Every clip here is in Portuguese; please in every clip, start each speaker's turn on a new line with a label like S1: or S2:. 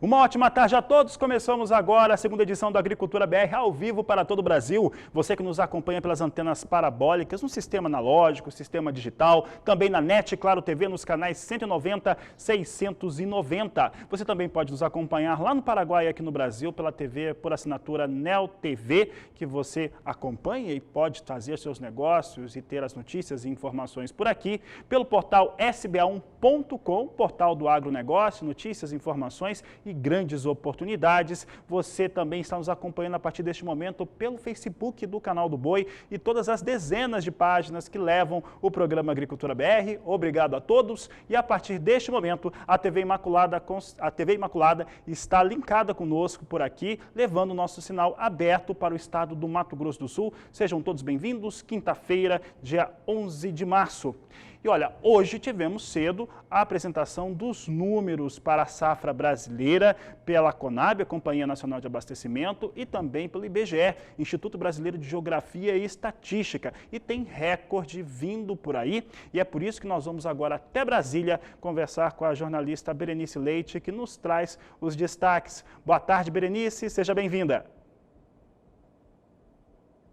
S1: Uma ótima tarde a todos. Começamos agora a segunda edição do Agricultura BR ao vivo para todo o Brasil. Você que nos acompanha pelas antenas parabólicas, no sistema analógico, sistema digital, também na NET, Claro TV, nos canais 190, 690. Você também pode nos acompanhar lá no Paraguai e aqui no Brasil pela TV por assinatura Neo TV, que você acompanha e pode trazer seus negócios e ter as notícias e informações por aqui, pelo portal sba1.com, portal do agronegócio, notícias, informações e grandes oportunidades. Você também está nos acompanhando a partir deste momento pelo Facebook do Canal do Boi e todas as dezenas de páginas que levam o programa Agricultura BR. Obrigado a todos e a partir deste momento a TV Imaculada está linkada conosco por aqui, levando o nosso sinal aberto para o estado do Mato Grosso do Sul. Sejam todos bem-vindos, quinta-feira, dia 11 de março. E olha, hoje tivemos cedo a apresentação dos números para a safra brasileira pela Conab, a Companhia Nacional de Abastecimento, e também pelo IBGE, Instituto Brasileiro de Geografia e Estatística. E tem recorde vindo por aí, e é por isso que nós vamos agora até Brasília conversar com a jornalista Berenice Leite, que nos traz os destaques. Boa tarde, Berenice, seja bem-vinda.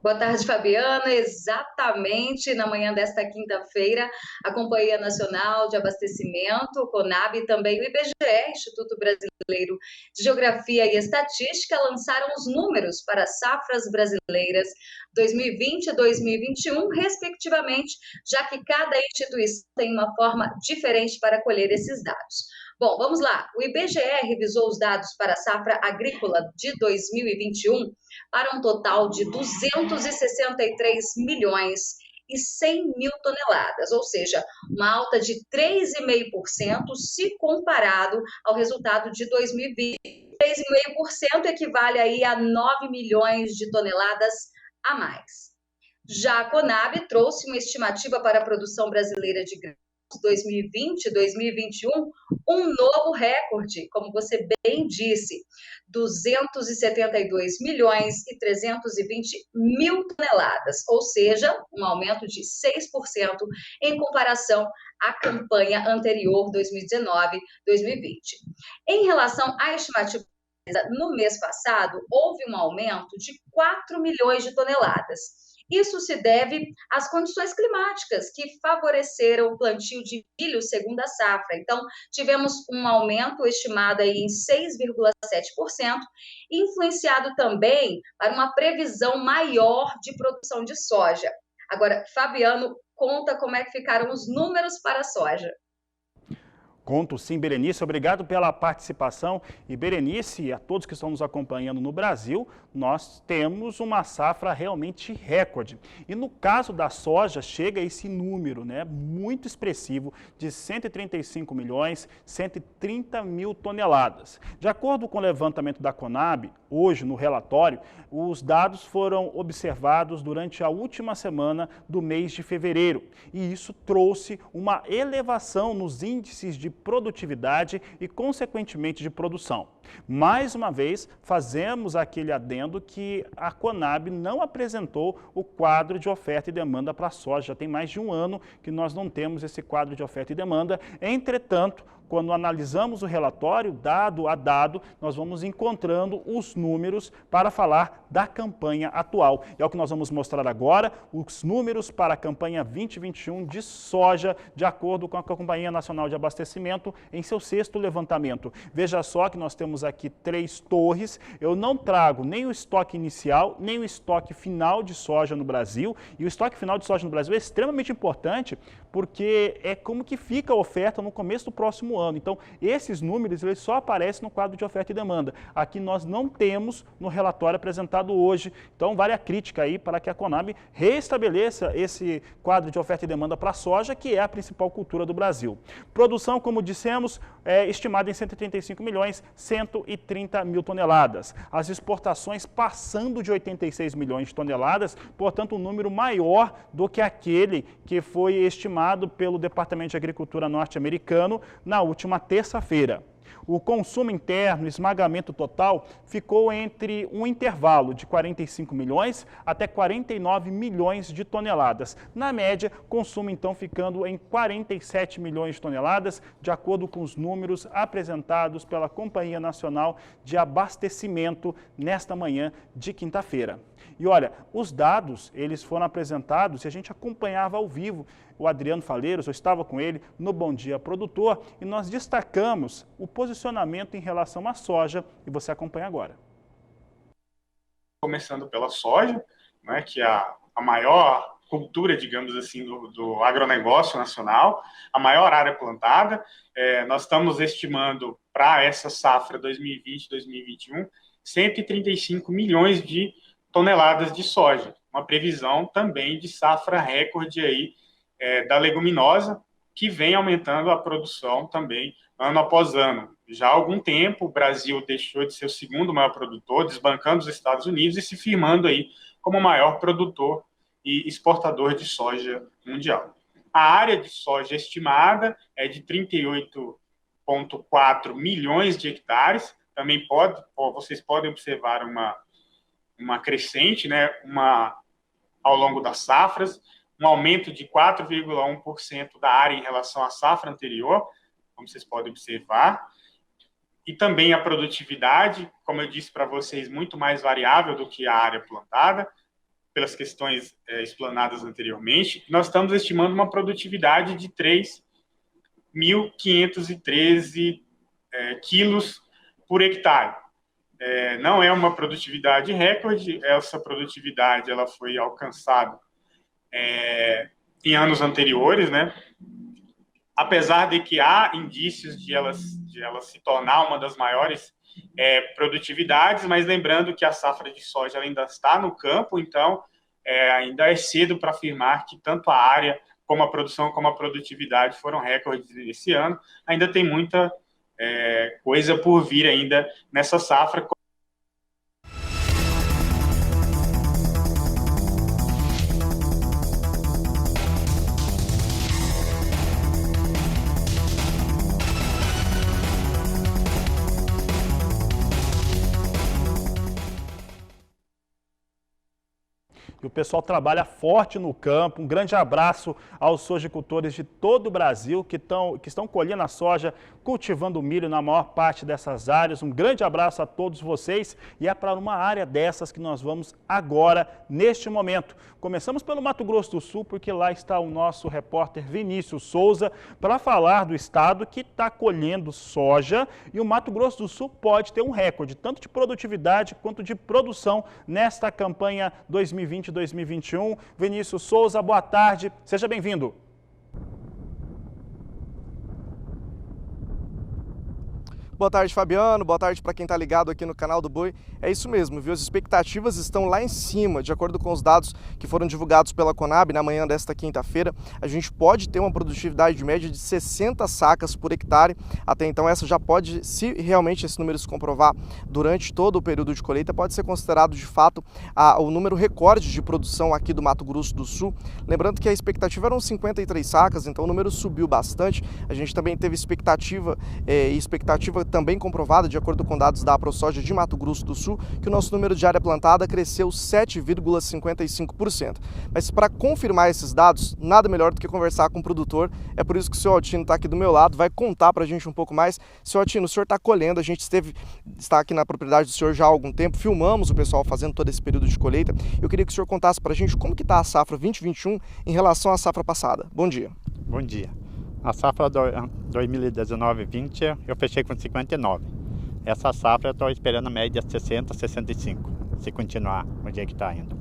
S2: Boa tarde, Fabiana. Exatamente na manhã desta quinta-feira, a Companhia Nacional de Abastecimento, Conab, e também o IBGE, Instituto Brasileiro de Geografia e Estatística, lançaram os números para as safras brasileiras 2020 e 2021, respectivamente, já que cada instituição tem uma forma diferente para colher esses dados. Bom, vamos lá. O IBGE revisou os dados para a safra agrícola de 2021 para um total de 263 milhões e 100 mil toneladas, ou seja, uma alta de 3,5% se comparado ao resultado de 2020. 3,5% equivale aí a 9 milhões de toneladas a mais. Já a Conab trouxe uma estimativa para a produção brasileira de grãos 2020 e 2021, um novo recorde, como você bem disse, 272 milhões e 320 mil toneladas, ou seja, um aumento de 6% em comparação à campanha anterior, 2019-2020. Em relação à estimativa, no mês passado, houve um aumento de 4 milhões de toneladas. Isso se deve às condições climáticas que favoreceram o plantio de milho segunda safra. Então, tivemos um aumento estimado aí em 6,7%, influenciado também para uma previsão maior de produção de soja. Agora, Fabiano, conta como é que ficaram os números para a soja.
S1: Conto sim, Berenice, obrigado pela participação. E Berenice, e a todos que estão nos acompanhando no Brasil, nós temos uma safra realmente recorde. E no caso da soja, chega esse número, né, muito expressivo, de 135 milhões, 130 mil toneladas. De acordo com o levantamento da Conab, hoje no relatório, os dados foram observados durante a última semana do mês de fevereiro. E isso trouxe uma elevação nos índices de produtividade e, consequentemente, de produção. Mais uma vez, fazemos aquele adendo que a Conab não apresentou o quadro de oferta e demanda para a soja. Já tem mais de um ano que nós não temos esse quadro de oferta e demanda. Entretanto, quando analisamos o relatório, dado a dado, nós vamos encontrando os números para falar da campanha atual. E é o que nós vamos mostrar agora, os números para a campanha 2021 de soja, de acordo com a Companhia Nacional de Abastecimento, em seu sexto levantamento. Veja só que nós temos aqui 3 torres. Eu não trago nem o estoque inicial, nem o estoque final de soja no Brasil. E o estoque final de soja no Brasil é extremamente importante, porque é como que fica a oferta no começo do próximo ano. Então, esses números eles só aparecem no quadro de oferta e demanda. Aqui nós não temos no relatório apresentado hoje. Então, vale a crítica aí para que a Conab restabeleça esse quadro de oferta e demanda para a soja, que é a principal cultura do Brasil. Produção, como dissemos, é estimada em 135 milhões, 130 mil toneladas. As exportações passando de 86 milhões de toneladas, portanto, um número maior do que aquele que foi estimado pelo Departamento de Agricultura norte-americano na última terça-feira. O consumo interno, esmagamento total, ficou entre um intervalo de 45 milhões até 49 milhões de toneladas. Na média, consumo então ficando em 47 milhões de toneladas, de acordo com os números apresentados pela Companhia Nacional de Abastecimento nesta manhã de quinta-feira. E olha, os dados, eles foram apresentados e a gente acompanhava ao vivo. O Adriano Faleiros, eu estava com ele no Bom Dia Produtor e nós destacamos o posicionamento em relação à soja e você acompanha agora.
S3: Começando pela soja, né, que é a maior cultura, digamos assim, do agronegócio nacional, a maior área plantada. Nós estamos estimando para essa safra 2020-2021 135 milhões de toneladas de soja, uma previsão também de safra recorde aí da leguminosa, que vem aumentando a produção também ano após ano. Já há algum tempo, o Brasil deixou de ser o segundo maior produtor, desbancando os Estados Unidos e se firmando aí como o maior produtor e exportador de soja mundial. A área de soja estimada é de 38,4 milhões de hectares. Também vocês podem observar uma crescente, né, ao longo das safras, um aumento de 4,1% da área em relação à safra anterior, como vocês podem observar. E também a produtividade, como eu disse para vocês, muito mais variável do que a área plantada, pelas questões explanadas anteriormente. Nós estamos estimando uma produtividade de 3.513 quilos por hectare. Não é uma produtividade recorde, essa produtividade ela foi alcançada em anos anteriores, né? Apesar de que há indícios de ela se tornar uma das maiores produtividades, mas lembrando que a safra de soja ela ainda está no campo, então ainda é cedo para afirmar que tanto a área como a produção como a produtividade foram recordes esse ano. Ainda tem muita coisa por vir ainda nessa safra.
S1: E o pessoal trabalha forte no campo. Um grande abraço aos sojicultores de todo o Brasil que estão colhendo a soja, cultivando o milho na maior parte dessas áreas. Um grande abraço a todos vocês e é para uma área dessas que nós vamos agora, neste momento. Começamos pelo Mato Grosso do Sul, porque lá está o nosso repórter Vinícius Souza para falar do estado que está colhendo soja e o Mato Grosso do Sul pode ter um recorde, tanto de produtividade quanto de produção nesta campanha 2020-2021. Vinícius Souza, boa tarde, seja bem-vindo.
S4: Boa tarde, Fabiano. Boa tarde para quem está ligado aqui no canal do Boi. É isso mesmo, viu? As expectativas estão lá em cima, de acordo com os dados que foram divulgados pela Conab na manhã desta quinta-feira. A gente pode ter uma produtividade de média de 60 sacas por hectare. Até então, essa já pode, se realmente esse número se comprovar durante todo o período de colheita, pode ser considerado de fato o número recorde de produção aqui do Mato Grosso do Sul. Lembrando que a expectativa eram 53 sacas, então o número subiu bastante. A gente também teve expectativa também comprovada, de acordo com dados da AproSoja de Mato Grosso do Sul, que o nosso número de área plantada cresceu 7,55%. Mas para confirmar esses dados, nada melhor do que conversar com o produtor. É por isso que o senhor Altino está aqui do meu lado, vai contar para a gente um pouco mais. Senhor Altino, o senhor está colhendo, a gente está aqui na propriedade do senhor já há algum tempo, filmamos o pessoal fazendo todo esse período de colheita. Eu queria que o senhor contasse para a gente como que está a safra 2021 em relação à safra passada. Bom dia.
S5: Bom dia. A safra 2019-20 eu fechei com 59. Essa safra eu estou esperando a média 60, 65, se continuar o dia que está indo.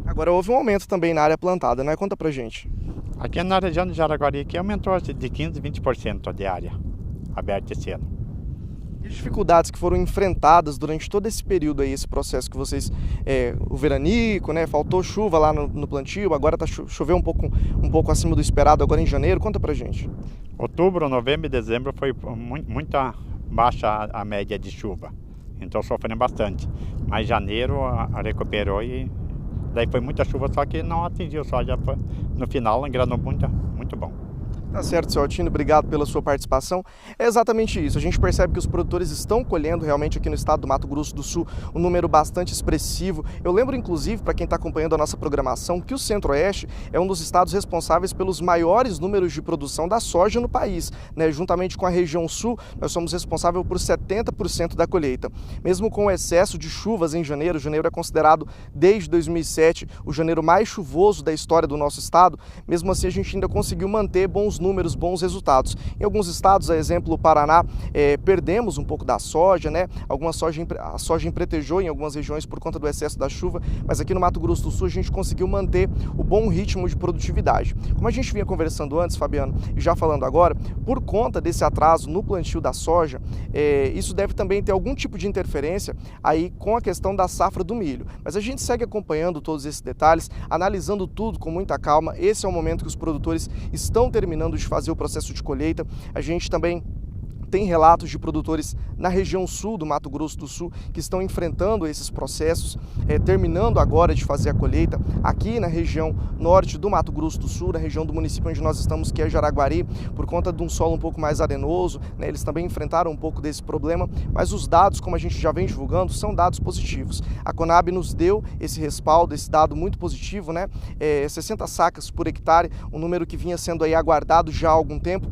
S4: Agora houve um aumento também na área plantada, né? Conta pra gente.
S5: Aqui na região de Jaraguari aqui aumentou de 15% a 20% de área aberta esse ano.
S4: E as dificuldades que foram enfrentadas durante todo esse período aí, esse processo que vocês, o veranico, né? Faltou chuva lá no plantio, agora choveu um pouco acima do esperado agora em janeiro. Conta pra gente.
S5: Outubro, novembro e dezembro foi muito baixa a média de chuva, então sofrendo bastante. Mas janeiro recuperou e daí foi muita chuva, só que não atingiu, só já foi, no final engranou muito bom.
S4: Tá certo, seu Altino, obrigado pela sua participação. É exatamente isso, a gente percebe que os produtores estão colhendo realmente aqui no estado do Mato Grosso do Sul um número bastante expressivo. Eu lembro, inclusive, para quem está acompanhando a nossa programação, que o Centro-Oeste é um dos estados responsáveis pelos maiores números de produção da soja no país, né? Juntamente com a região Sul, nós somos responsáveis por 70% da colheita. Mesmo com o excesso de chuvas em janeiro, janeiro é considerado, desde 2007, o janeiro mais chuvoso da história do nosso estado, mesmo assim a gente ainda conseguiu manter bons números, bons resultados. Em alguns estados, a exemplo do Paraná, perdemos um pouco da soja, né? A soja empretejou em algumas regiões por conta do excesso da chuva, mas aqui no Mato Grosso do Sul a gente conseguiu manter o bom ritmo de produtividade. Como a gente vinha conversando antes, Fabiano, e já falando agora, por conta desse atraso no plantio da soja, isso deve também ter algum tipo de interferência aí com a questão da safra do milho. Mas a gente segue acompanhando todos esses detalhes, analisando tudo com muita calma. Esse é o momento que os produtores estão terminando de fazer o processo de colheita. A gente também tem relatos de produtores na região sul do Mato Grosso do Sul que estão enfrentando esses processos, terminando agora de fazer a colheita. Aqui na região norte do Mato Grosso do Sul, na região do município onde nós estamos, que é Jaraguari, por conta de um solo um pouco mais arenoso, né, eles também enfrentaram um pouco desse problema, mas os dados, como a gente já vem divulgando, são dados positivos. A Conab nos deu esse respaldo, esse dado muito positivo, né, 60 sacas por hectare, um número que vinha sendo aí aguardado já há algum tempo,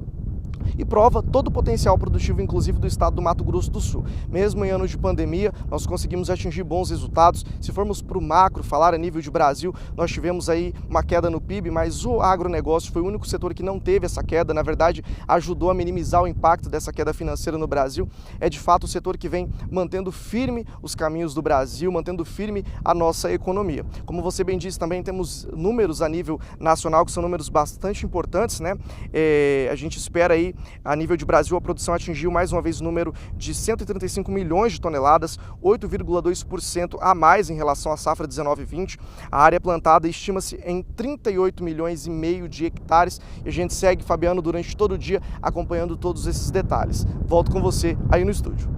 S4: e prova todo o potencial produtivo, inclusive do estado do Mato Grosso do Sul. Mesmo em anos de pandemia, nós conseguimos atingir bons resultados. Se formos para o macro, falar a nível de Brasil, nós tivemos aí uma queda no PIB, mas o agronegócio foi o único setor que não teve essa queda, na verdade, ajudou a minimizar o impacto dessa queda financeira no Brasil. É de fato o setor que vem mantendo firme os caminhos do Brasil, mantendo firme a nossa economia. Como você bem disse, também temos números a nível nacional, que são números bastante importantes, né? A gente espera aí, a nível de Brasil, a produção atingiu mais uma vez o número de 135 milhões de toneladas, 8,2% a mais em relação à safra 19/20. A área plantada estima-se em 38 milhões e meio de hectares e a gente segue, Fabiano, durante todo o dia acompanhando todos esses detalhes. Volto com você aí no estúdio.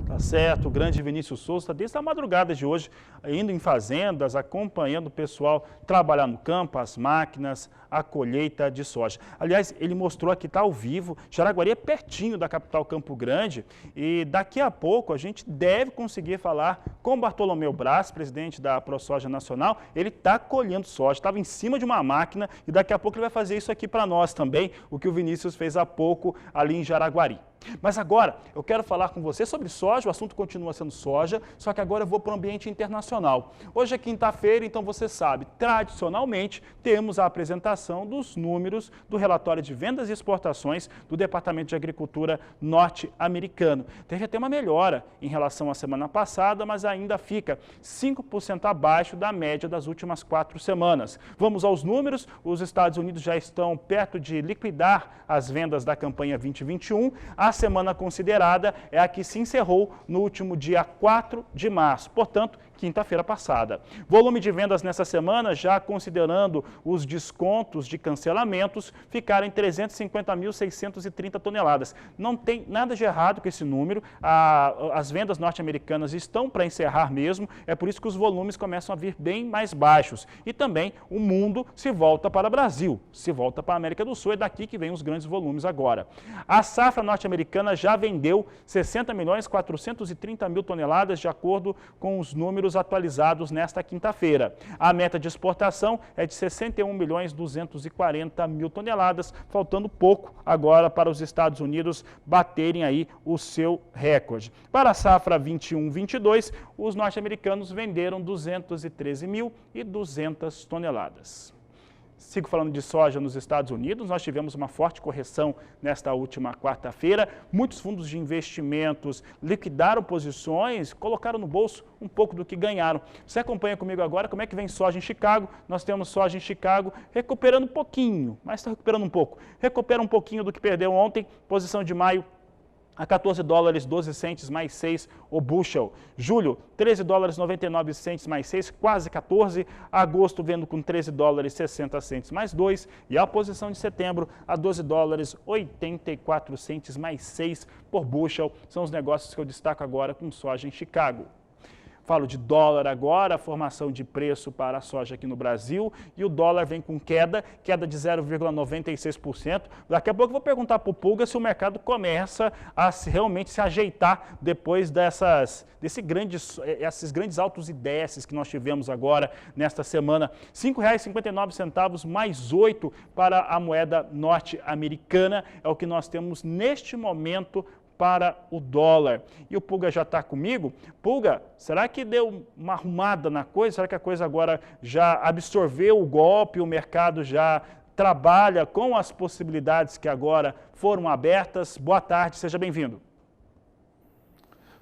S1: Tá certo, o grande Vinícius Souza, desde a madrugada de hoje, indo em fazendas, acompanhando o pessoal trabalhar no campo, as máquinas, a colheita de soja. Aliás, ele mostrou aqui, está ao vivo, Jaraguari é pertinho da capital Campo Grande e daqui a pouco a gente deve conseguir falar com Bartolomeu Braz, presidente da ProSoja Nacional. Ele está colhendo soja, estava em cima de uma máquina e daqui a pouco ele vai fazer isso aqui para nós também, o que o Vinícius fez há pouco ali em Jaraguari. Mas agora eu quero falar com você sobre soja, o assunto continua sendo soja, só que agora eu vou para o ambiente internacional. Hoje é quinta-feira, então você sabe, tradicionalmente temos a apresentação dos números do relatório de vendas e exportações do Departamento de Agricultura norte-americano. Teve até uma melhora em relação à semana passada, mas ainda fica 5% abaixo da média das últimas 4 semanas. Vamos aos números, os Estados Unidos já estão perto de liquidar as vendas da campanha 2021. A semana considerada é a que se encerrou no último dia 4 de março, portanto, quinta-feira passada. Volume de vendas nessa semana, já considerando os descontos de cancelamentos, ficaram em 350.630 toneladas. Não tem nada de errado com esse número, as vendas norte-americanas estão para encerrar mesmo, é por isso que os volumes começam a vir bem mais baixos. E também o mundo se volta para o Brasil, se volta para a América do Sul, é daqui que vem os grandes volumes agora. A safra norte-americana já vendeu 60.430.000 toneladas, de acordo com os números atualizados nesta quinta-feira. A meta de exportação é de 61.240.000 toneladas, faltando pouco agora para os Estados Unidos baterem aí o seu recorde. Para a safra 21/22, os norte-americanos venderam 213.200 toneladas. Sigo falando de soja nos Estados Unidos. Nós tivemos uma forte correção nesta última quarta-feira. Muitos fundos de investimentos liquidaram posições, colocaram no bolso um pouco do que ganharam. Você acompanha comigo agora como é que vem soja em Chicago. Nós temos soja em Chicago recuperando um pouquinho, mas está recuperando um pouco. Recupera um pouquinho do que perdeu ontem, posição de maio a 14 dólares 12 centes mais 6 o bushel. Julho, 13 dólares 99 centes mais 6, quase 14. Agosto vendo com 13 dólares 60 centes mais 2. E a posição de setembro a 12 dólares 84 centes mais 6 por bushel. São os negócios que eu destaco agora com soja em Chicago. Falo de dólar agora, a formação de preço para a soja aqui no Brasil, e o dólar vem com queda de 0,96%. Daqui a pouco eu vou perguntar para o Pulga se o mercado começa a realmente se ajeitar depois esses grandes altos e desces que nós tivemos agora nesta semana. R$ 5,59 mais 8 para a moeda norte-americana é o que nós temos neste momento para o dólar. E o Pulga já está comigo. Pulga, será que deu uma arrumada na coisa? Será que a coisa agora já absorveu o golpe, o mercado já trabalha com as possibilidades que agora foram abertas? Boa tarde, seja bem-vindo.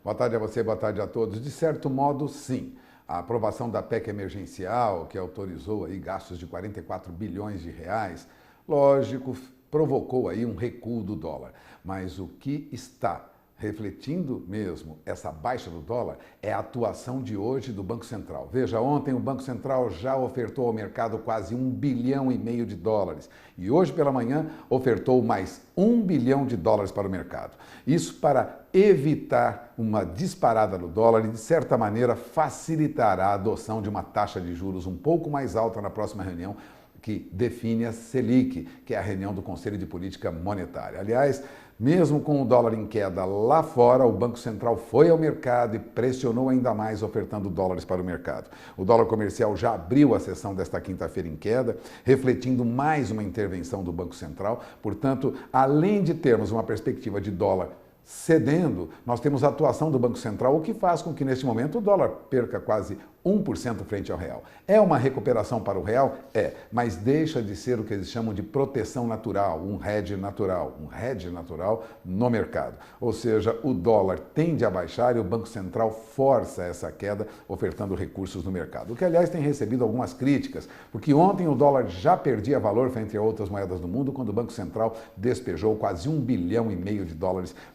S6: Boa tarde a você, boa tarde a todos. De certo modo, sim. A aprovação da PEC emergencial, que autorizou aí gastos de 44 bilhões de reais, lógico, provocou aí um recuo do dólar. Mas o que está refletindo mesmo essa baixa do dólar é a atuação de hoje do Banco Central. Veja, ontem o Banco Central já ofertou ao mercado quase US$ 1,5 bilhão e hoje pela manhã ofertou mais US$ 1 bilhão para o mercado. Isso para evitar uma disparada no dólar e, de certa maneira, facilitará a adoção de uma taxa de juros um pouco mais alta na próxima reunião, que define a Selic, que é a reunião do Conselho de Política Monetária. Aliás, mesmo com o dólar em queda lá fora, o Banco Central foi ao mercado e pressionou ainda mais, ofertando dólares para o mercado. O dólar comercial já abriu a sessão desta quinta-feira em queda, refletindo mais uma intervenção do Banco Central. Portanto, além de termos uma perspectiva de dólar cedendo, nós temos a atuação do Banco Central, o que faz com que, neste momento, o dólar perca quase 1% frente ao real. É uma recuperação para o real? É, mas deixa de ser o que eles chamam de proteção natural, um hedge natural no mercado. Ou seja, o dólar tende a baixar e o Banco Central força essa queda, ofertando recursos no mercado. O que, aliás, tem recebido algumas críticas, porque ontem o dólar já perdia valor frente a outras moedas do mundo, quando o Banco Central despejou quase US$ 1,5 bilhão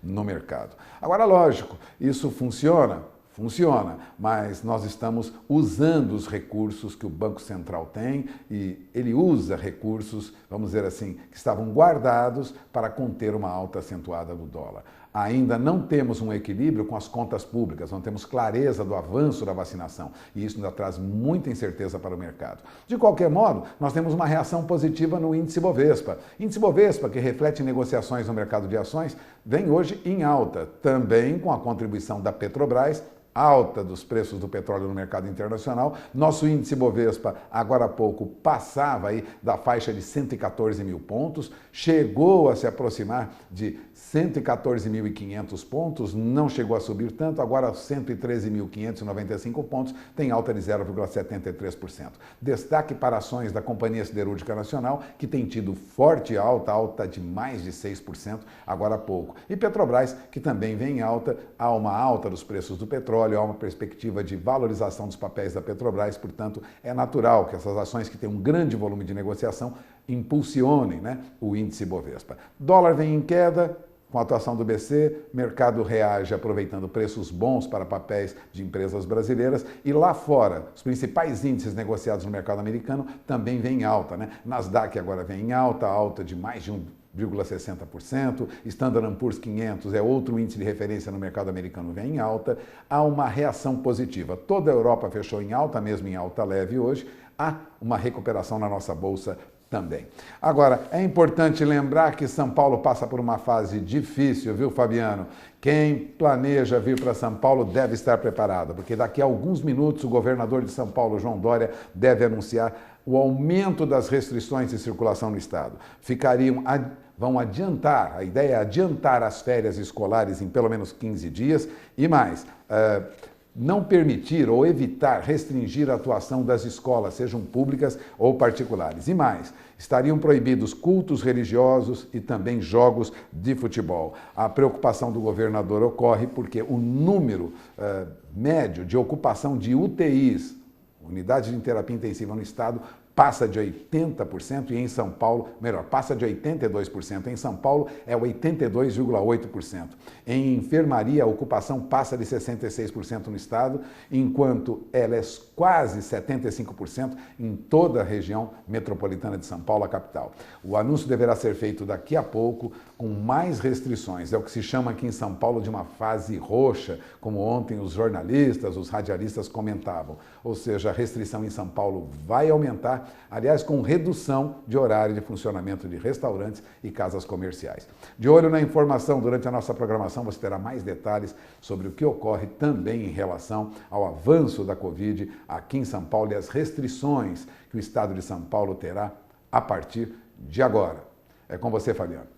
S6: no mercado. Agora, lógico, isso funciona, mas nós estamos usando os recursos que o Banco Central tem e ele usa recursos, vamos dizer assim, que estavam guardados para conter uma alta acentuada do dólar. Ainda não temos um equilíbrio com as contas públicas, não temos clareza do avanço da vacinação e isso ainda traz muita incerteza para o mercado. De qualquer modo, nós temos uma reação positiva no índice Bovespa. Índice Bovespa, que reflete negociações no mercado de ações, vem hoje em alta, também com a contribuição da Petrobras, alta dos preços do petróleo no mercado internacional. Nosso índice Bovespa, agora há pouco, passava aí da faixa de 114 mil pontos, chegou a se aproximar de 114.500 pontos, não chegou a subir tanto, agora 113.595 pontos, tem alta de 0,73%. Destaque para ações da Companhia Siderúrgica Nacional, que tem tido forte alta de mais de 6%, agora há pouco. E Petrobras, que também vem em alta, há uma alta dos preços do petróleo, há uma perspectiva de valorização dos papéis da Petrobras, portanto, é natural que essas ações que têm um grande volume de negociação impulsionem, o índice Bovespa. Dólar vem em queda, com a atuação do BC, mercado reage aproveitando preços bons para papéis de empresas brasileiras e lá fora, os principais índices negociados no mercado americano também vêm em alta, Nasdaq agora vem em alta de mais de 1,60%, Standard & Poor's 500 é outro índice de referência no mercado americano, vem em alta, há uma reação positiva. Toda a Europa fechou em alta, mesmo em alta leve hoje, há uma recuperação na nossa bolsa também. Agora, é importante lembrar que São Paulo passa por uma fase difícil, viu, Fabiano? Quem planeja vir para São Paulo deve estar preparado, porque daqui a alguns minutos o governador de São Paulo, João Dória, deve anunciar o aumento das restrições de circulação no estado. Vão adiantar, a ideia é adiantar as férias escolares em pelo menos 15 dias e mais, não permitir ou evitar restringir a atuação das escolas, sejam públicas ou particulares. E mais, estariam proibidos cultos religiosos e também jogos de futebol. A preocupação do governador ocorre porque o número médio de ocupação de UTIs, unidades de terapia intensiva no estado, passa de 80% e em São Paulo, melhor, passa de 82%. Em São Paulo é 82,8%. Em enfermaria, a ocupação passa de 66% no estado, enquanto ela é quase 75% em toda a região metropolitana de São Paulo, a capital. O anúncio deverá ser feito daqui a pouco, com mais restrições. É o que se chama aqui em São Paulo de uma fase roxa, como ontem os jornalistas, os radialistas comentavam. Ou seja, a restrição em São Paulo vai aumentar, aliás, com redução de horário de funcionamento de restaurantes e casas comerciais. De olho na informação, durante a nossa programação você terá mais detalhes sobre o que ocorre também em relação ao avanço da Covid aqui em São Paulo e as restrições que o estado de São Paulo terá a partir de agora. É com você, Fabiano.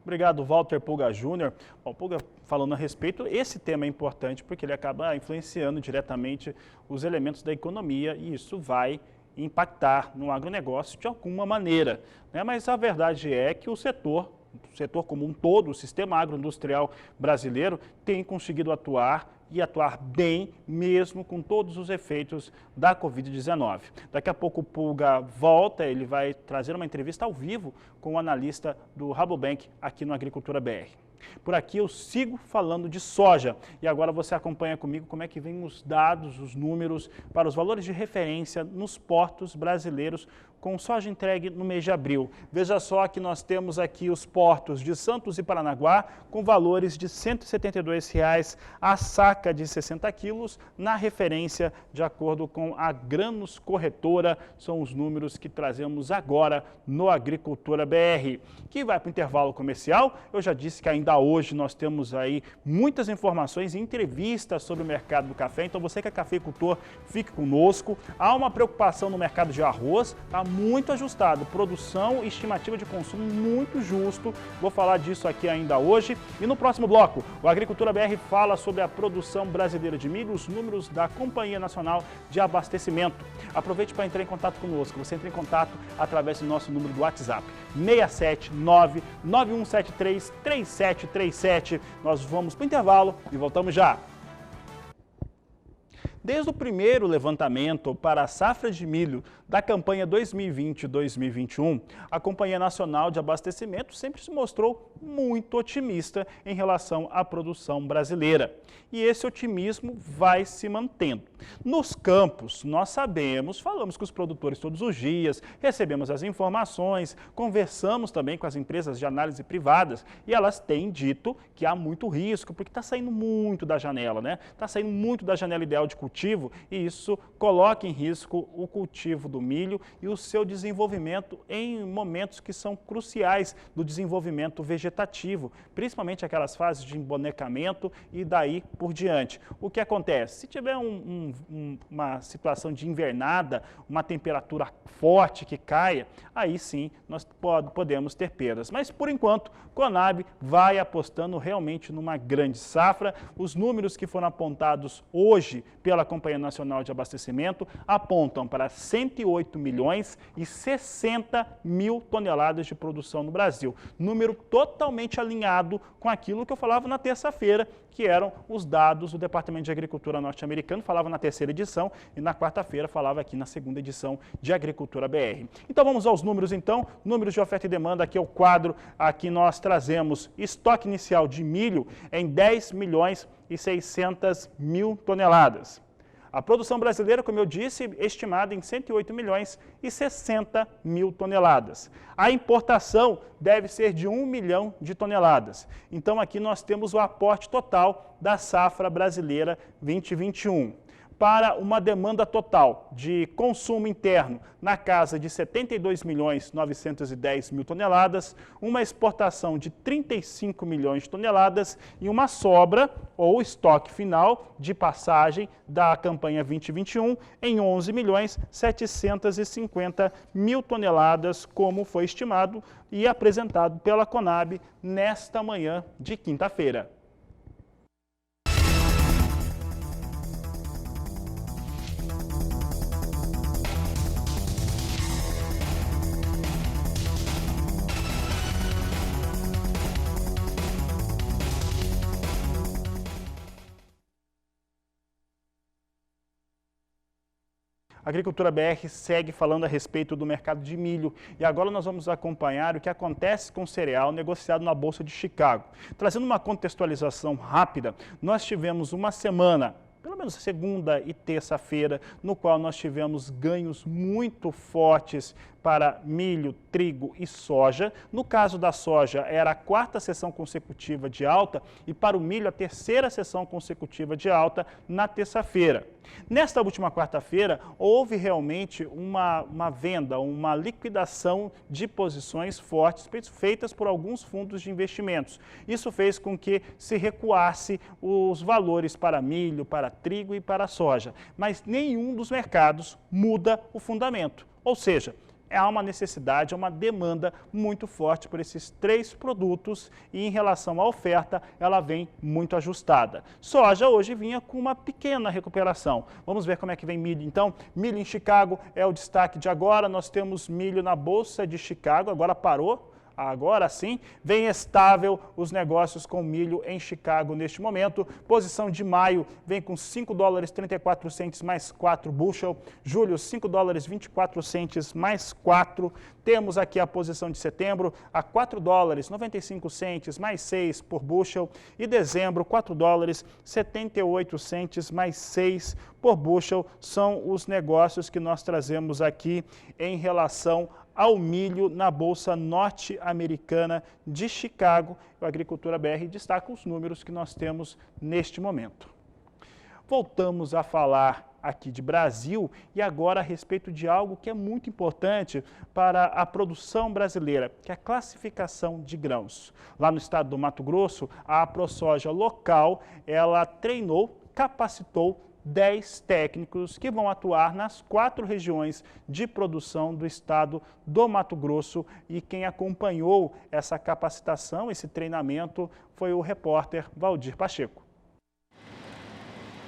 S1: Obrigado, Walter Pulga Júnior. Bom, Pulga, falando a respeito, esse tema é importante porque ele acaba influenciando diretamente os elementos da economia e isso vai impactar no agronegócio de alguma maneira, né? Mas a verdade é que o setor como um todo, o sistema agroindustrial brasileiro, tem conseguido atuar e atuar bem, mesmo com todos os efeitos da Covid-19. Daqui a pouco o Pulga volta, ele vai trazer uma entrevista ao vivo com o analista do Rabobank aqui no Agricultura BR. Por aqui eu sigo falando de soja e agora você acompanha comigo como é que vem os dados, os números para os valores de referência nos portos brasileiros com soja entregue no mês de abril. Veja só que nós temos aqui os portos de Santos e Paranaguá com valores de R$ 172,00 a saca de 60 quilos na referência de acordo com a Granos Corretora. São os números que trazemos agora no Agricultura BR. Que vai para o intervalo comercial. Eu já disse que ainda hoje nós temos aí muitas informações e entrevistas sobre o mercado do café. Então você que é cafeicultor, fique conosco. Há uma preocupação no mercado de arroz, está muito ajustado, produção e estimativa de consumo muito justo. Vou falar disso aqui ainda hoje. E no próximo bloco, o Agricultura BR fala sobre a produção brasileira de milho, os números da Companhia Nacional de Abastecimento. Aproveite para entrar em contato conosco. Você entra em contato através do nosso número do WhatsApp, 679-9173-3737. Nós vamos para o intervalo e voltamos já. Desde o primeiro levantamento para a safra de milho da campanha 2020-2021, a Companhia Nacional de Abastecimento sempre se mostrou muito otimista em relação à produção brasileira. E esse otimismo vai se mantendo. Nos campos, nós sabemos, falamos com os produtores todos os dias, recebemos as informações, conversamos também com as empresas de análise privadas e elas têm dito que há muito risco, porque está saindo muito da janela, né? Está saindo muito da janela ideal de cultivo e isso coloca em risco o cultivo do milho e o seu desenvolvimento em momentos que são cruciais do desenvolvimento vegetativo, principalmente aquelas fases de embonecamento e daí por diante. O que acontece? Se tiver uma situação de invernada, uma temperatura forte que caia, aí sim nós podemos ter perdas. Mas por enquanto, Conab vai apostando realmente numa grande safra. Os números que foram apontados hoje pela Companhia Nacional de Abastecimento apontam para 108 milhões e 60 mil toneladas de produção no Brasil. Número totalmente alinhado com aquilo que eu falava na terça-feira, que eram os dados do Departamento de Agricultura norte-americano, falava na terceira edição e na quarta-feira falava aqui na segunda edição de Agricultura BR. Então vamos aos números então, números de oferta e demanda, aqui é o quadro, aqui nós trazemos estoque inicial de milho em 10 milhões e 600 mil toneladas. A produção brasileira, como eu disse, estimada em 108 milhões e 60 mil toneladas. A importação deve ser de 1 milhão de toneladas. Então aqui nós temos o aporte total da safra brasileira 2021. Para uma demanda total de consumo interno na casa de 72 milhões 910 mil toneladas, uma exportação de 35 milhões de toneladas e uma sobra ou estoque final de passagem da campanha 2021 em 11 milhões 750 mil toneladas, como foi estimado e apresentado pela Conab nesta manhã de quinta-feira. A Agricultura BR segue falando a respeito do mercado de milho e agora nós vamos acompanhar o que acontece com o cereal negociado na Bolsa de Chicago. Trazendo uma contextualização rápida, nós tivemos uma semana, pelo menos segunda e terça-feira, no qual nós tivemos ganhos muito fortes para milho, trigo e soja. No caso da soja, era a 4ª sessão consecutiva de alta e para o milho, a 3ª sessão consecutiva de alta na terça-feira. Nesta última quarta-feira, houve realmente uma venda, uma liquidação de posições fortes feitas por alguns fundos de investimentos. Isso fez com que se recuasse os valores para milho, para trigo e para soja. Mas nenhum dos mercados muda o fundamento, ou seja, há uma necessidade, uma demanda muito forte por esses 3 produtos e em relação à oferta, ela vem muito ajustada. Soja hoje vinha com uma pequena recuperação. Vamos ver como é que vem milho então. Milho em Chicago é o destaque de agora. Nós temos milho na Bolsa de Chicago, agora parou. Agora sim, vem estável os negócios com milho em Chicago neste momento. Posição de maio vem com $5,34 mais 4 bushel. Julho, $5,24 mais 4. Temos aqui a posição de setembro a $4,95 mais 6 por bushel. E dezembro, $4,78 mais 6 por bushel. São os negócios que nós trazemos aqui em relação ao milho na Bolsa Norte-Americana de Chicago. A Agricultura BR destaca os números que nós temos neste momento. Voltamos a falar aqui de Brasil e agora a respeito de algo que é muito importante para a produção brasileira, que é a classificação de grãos. Lá no estado do Mato Grosso, a ProSoja local, ela treinou, capacitou 10 técnicos que vão atuar nas 4 regiões de produção do estado do Mato Grosso e quem acompanhou essa capacitação, esse treinamento, foi o repórter Valdir Pacheco.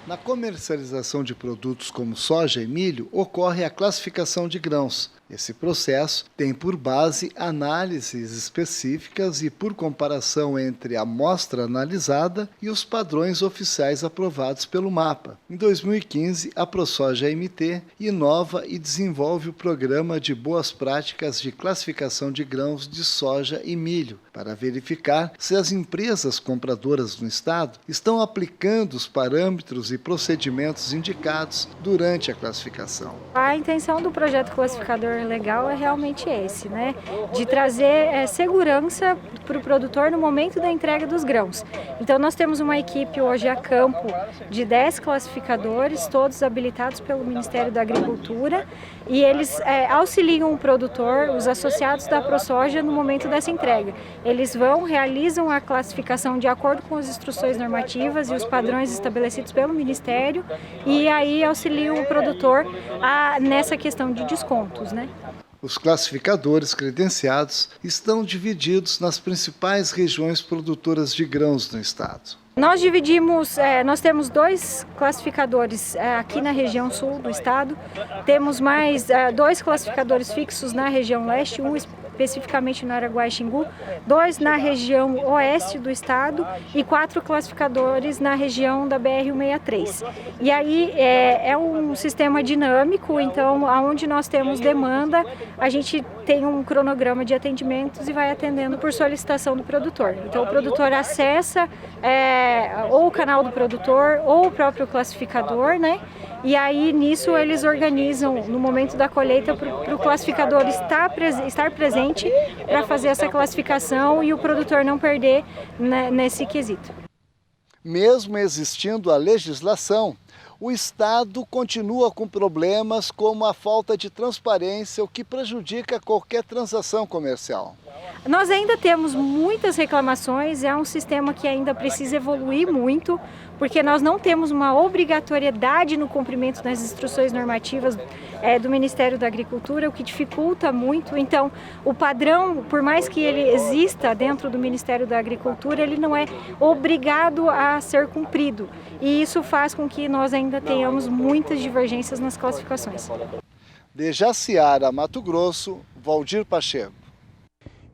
S7: Na comercialização de produtos como soja e milho, ocorre a classificação de grãos. Esse processo tem por base análises específicas e por comparação entre a amostra analisada e os padrões oficiais aprovados pelo MAPA. Em 2015, a ProSoja MT inova e desenvolve o programa de boas práticas de classificação de grãos de soja e milho, para verificar se as empresas compradoras no estado estão aplicando os parâmetros e procedimentos indicados durante a classificação.
S8: A intenção do projeto classificador legal é realmente esse, né? De trazer segurança para o produtor no momento da entrega dos grãos. Então nós temos uma equipe hoje a campo de 10 classificadores, todos habilitados pelo Ministério da Agricultura, e eles auxiliam o produtor, os associados da ProSoja, no momento dessa entrega. Eles realizam a classificação de acordo com as instruções normativas e os padrões estabelecidos pelo Ministério e aí auxiliam o produtor nessa questão de descontos, né?
S7: Os classificadores credenciados estão divididos nas principais regiões produtoras de grãos no estado.
S8: Nós temos 2 classificadores aqui na região sul do estado, temos mais 2 classificadores fixos na região leste, um especificamente no Araguaia-Xingu, 2 na região oeste do estado e 4 classificadores na região da BR-163. E aí é um sistema dinâmico, então onde nós temos demanda, a gente tem um cronograma de atendimentos e vai atendendo por solicitação do produtor. Então o produtor acessa ou o canal do produtor ou o próprio classificador, né? E aí nisso eles organizam no momento da colheita para o classificador estar presente para fazer essa classificação e o produtor não perder nesse quesito.
S7: Mesmo existindo a legislação, o Estado continua com problemas como a falta de transparência, o que prejudica qualquer transação comercial.
S8: Nós ainda temos muitas reclamações, é um sistema que ainda precisa evoluir muito, porque nós não temos uma obrigatoriedade no cumprimento das instruções normativas do Ministério da Agricultura, o que dificulta muito. Então, o padrão, por mais que ele exista dentro do Ministério da Agricultura, ele não é obrigado a ser cumprido. E isso faz com que nós ainda tenhamos muitas divergências nas classificações.
S7: De Jaciara, Mato Grosso, Valdir Pacheco.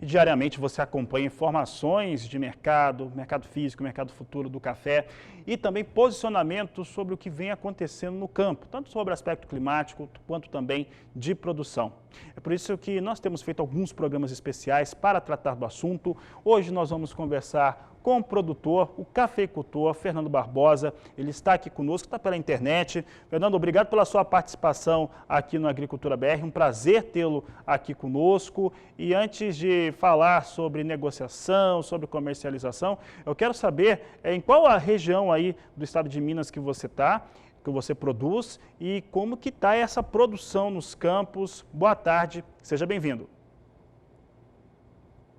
S1: e diariamente você acompanha informações de mercado, mercado físico, mercado futuro do café e também posicionamentos sobre o que vem acontecendo no campo, tanto sobre o aspecto climático quanto também de produção. É por isso que nós temos feito alguns programas especiais para tratar do assunto. Hoje nós vamos conversar com o produtor, o cafeicultor Fernando Barbosa. Ele está aqui conosco, está pela internet. Fernando, obrigado pela sua participação aqui no Agricultura BR. Um prazer tê-lo aqui conosco. E antes de falar sobre negociação, sobre comercialização, eu quero saber em qual a região aí do estado de Minas que você está, que você produz e como que está essa produção nos campos. Boa tarde, seja bem-vindo.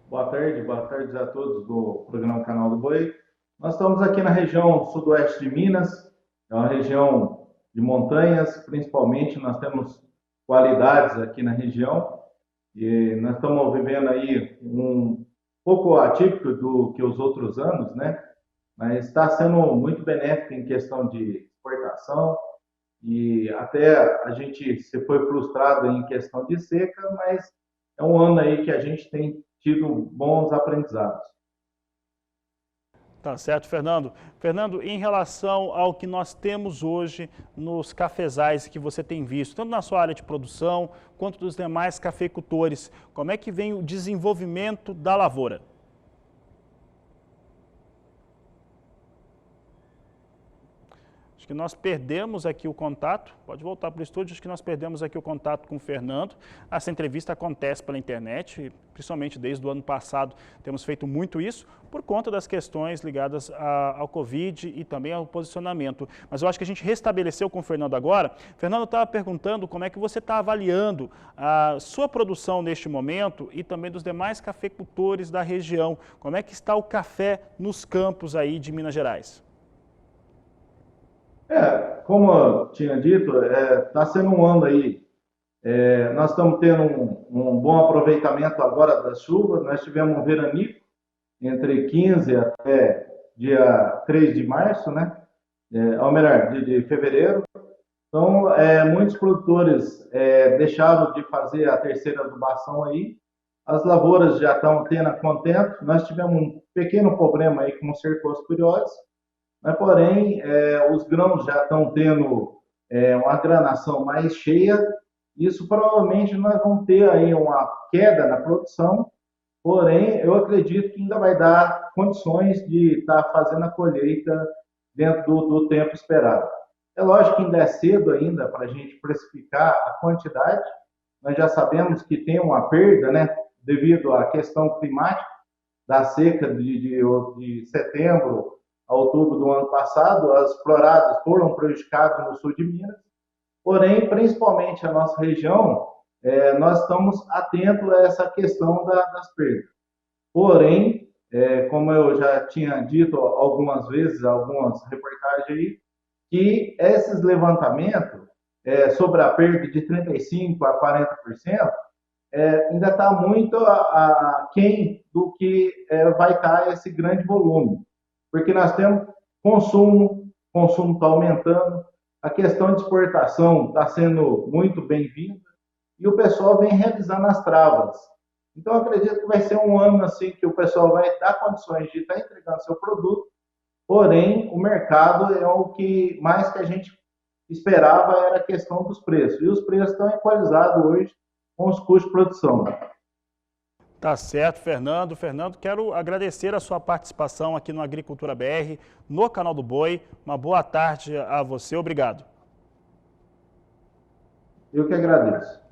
S9: Boa tarde a todos do programa Canal do Boi. Nós estamos aqui na região sudoeste de Minas, é uma região de montanhas, principalmente nós temos qualidades aqui na região e nós estamos vivendo aí um pouco atípico do que os outros anos, né? Mas está sendo muito benéfico em questão de exportação e até a gente se foi frustrado em questão de seca, mas é um ano aí que a gente tem tido bons aprendizados.
S1: Tá certo, Fernando. Fernando, em relação ao que nós temos hoje nos cafezais que você tem visto, tanto na sua área de produção quanto dos demais cafeicultores, como é que vem o desenvolvimento da lavoura? Acho que nós perdemos aqui o contato, pode voltar para o estúdio, acho que nós perdemos aqui o contato com o Fernando. Essa entrevista acontece pela internet, principalmente desde o ano passado temos feito muito isso, por conta das questões ligadas ao Covid e também ao posicionamento. Mas eu acho que a gente restabeleceu com o Fernando agora. Fernando estava perguntando como é que você está avaliando a sua produção neste momento e também dos demais cafeicultores da região. Como é que está o café nos campos aí de Minas Gerais?
S9: Como eu tinha dito, está sendo um ano aí, nós estamos tendo um bom aproveitamento agora das chuvas, nós tivemos um veranico entre 15 até dia 3 de março, né? Ou melhor, de fevereiro. Então, muitos produtores deixaram de fazer a terceira adubação aí, as lavouras já estão tendo a contento, nós tivemos um pequeno problema aí com cercosporiose, mas, porém, os grãos já estão tendo uma granação mais cheia. Isso provavelmente nós vamos ter aí uma queda na produção, porém, eu acredito que ainda vai dar condições de estar fazendo a colheita dentro do tempo esperado. É lógico que ainda é cedo ainda para a gente precificar a quantidade. Nós já sabemos que tem uma perda, né, devido à questão climática, da seca de setembro a outubro do ano passado, as floradas foram prejudicadas no sul de Minas, porém, principalmente a nossa região, nós estamos atentos a essa questão das perdas. Porém, como eu já tinha dito algumas vezes, algumas reportagens aí, que esses levantamentos sobre a perda de 35% a 40%, ainda está muito aquém do que vai estar esse grande volume. Porque nós temos consumo está aumentando, a questão de exportação está sendo muito bem-vinda e o pessoal vem revisando as travas. Então, eu acredito que vai ser um ano assim que o pessoal vai dar condições de estar entregando seu produto, porém, o mercado é o que mais que a gente esperava era a questão dos preços. E os preços estão equalizados hoje com os custos de produção.
S1: Tá certo, Fernando. Fernando, quero agradecer a sua participação aqui no Agricultura BR, no Canal do Boi. Uma boa tarde a você. Obrigado.
S9: Eu que agradeço.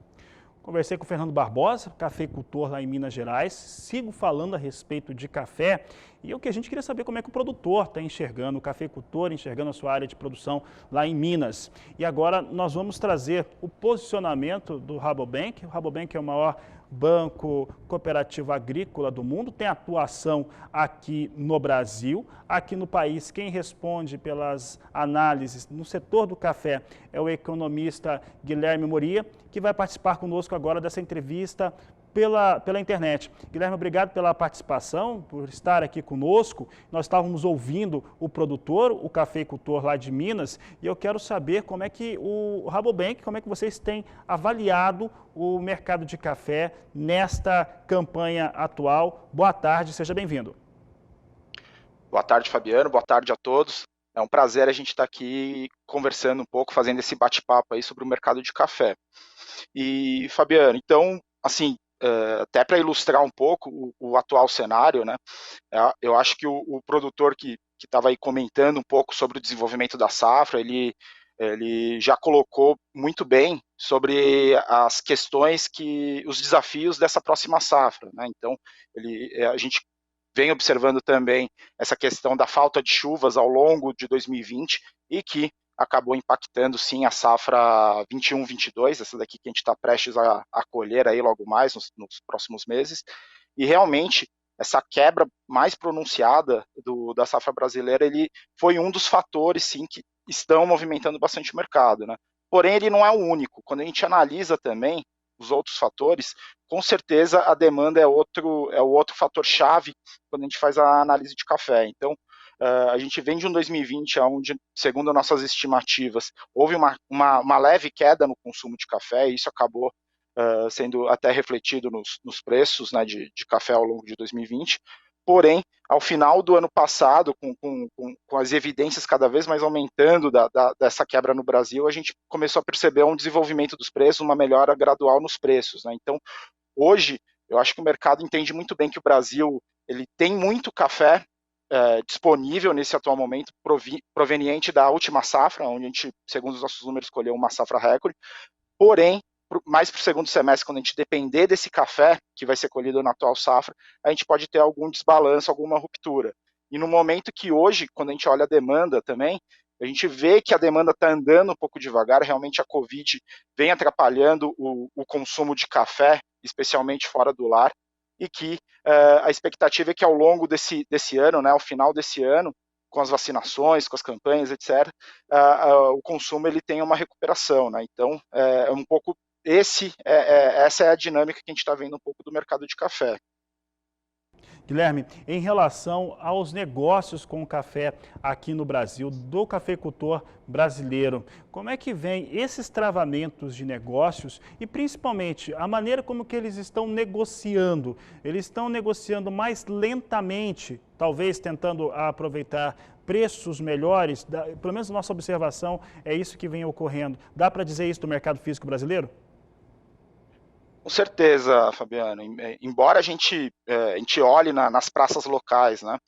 S1: Conversei com o Fernando Barbosa, cafeicultor lá em Minas Gerais. Sigo falando a respeito de café e o que a gente queria saber como é que o produtor está enxergando, o cafeicultor enxergando a sua área de produção lá em Minas. E agora nós vamos trazer o posicionamento do Rabobank. O Rabobank é o maior banco cooperativo agrícola do mundo, tem atuação aqui no Brasil. Aqui no país, quem responde pelas análises no setor do café é o economista Guilherme Moria, que vai participar conosco agora dessa entrevista pela internet. Guilherme, obrigado pela participação, por estar aqui conosco. Nós estávamos ouvindo o produtor, o cafeicultor lá de Minas, e eu quero saber como é que o Rabobank, como é que vocês têm avaliado o mercado de café nesta campanha atual. Boa tarde, seja bem-vindo.
S10: Boa tarde, Fabiano, boa tarde a todos. É um prazer a gente estar aqui conversando um pouco, fazendo esse bate-papo aí sobre o mercado de café. E, Fabiano, então, assim, até para ilustrar um pouco o atual cenário, né? Eu acho que o produtor que estava aí comentando um pouco sobre o desenvolvimento da safra, ele já colocou muito bem sobre as questões os desafios dessa próxima safra, né? Então, a gente vem observando também essa questão da falta de chuvas ao longo de 2020 e que acabou impactando sim a safra 21-22, essa daqui que a gente está prestes a colher aí logo mais nos próximos meses, e realmente essa quebra mais pronunciada da safra brasileira, ele foi um dos fatores sim que estão movimentando bastante o mercado, né? Porém, ele não é o único. Quando a gente analisa também os outros fatores, com certeza a demanda é o outro fator chave quando a gente faz a análise de café. Então, a gente vem de um 2020 onde, segundo nossas estimativas, houve uma leve queda no consumo de café, e isso acabou sendo até refletido nos preços, né, de café ao longo de 2020. Porém, ao final do ano passado, com as evidências cada vez mais aumentando dessa quebra no Brasil, a gente começou a perceber um desenvolvimento dos preços, uma melhora gradual nos preços, né? Então, hoje, eu acho que o mercado entende muito bem que o Brasil ele tem muito café disponível nesse atual momento, proveniente da última safra, onde a gente, segundo os nossos números, escolheu uma safra recorde. Porém, mais para o segundo semestre, quando a gente depender desse café que vai ser colhido na atual safra, a gente pode ter algum desbalanço, alguma ruptura. E no momento que hoje, quando a gente olha a demanda também, a gente vê que a demanda está andando um pouco devagar, realmente a Covid vem atrapalhando o consumo de café, especialmente fora do lar, e que a expectativa é que ao longo desse ano, né, ao final desse ano, com as vacinações, com as campanhas, etc., o consumo ele tem uma recuperação, né? Então, um pouco essa é a dinâmica que a gente está vendo um pouco do mercado de café.
S1: Guilherme, em relação aos negócios com o café aqui no Brasil, do cafeicultor brasileiro, como é que vem esses travamentos de negócios e principalmente a maneira como que eles estão negociando? Eles estão negociando mais lentamente, talvez tentando aproveitar preços melhores, pelo menos nossa observação é isso que vem ocorrendo. Dá para dizer isso do mercado físico brasileiro?
S10: Com certeza, Fabiano. Embora a gente olhe nas praças locais, né,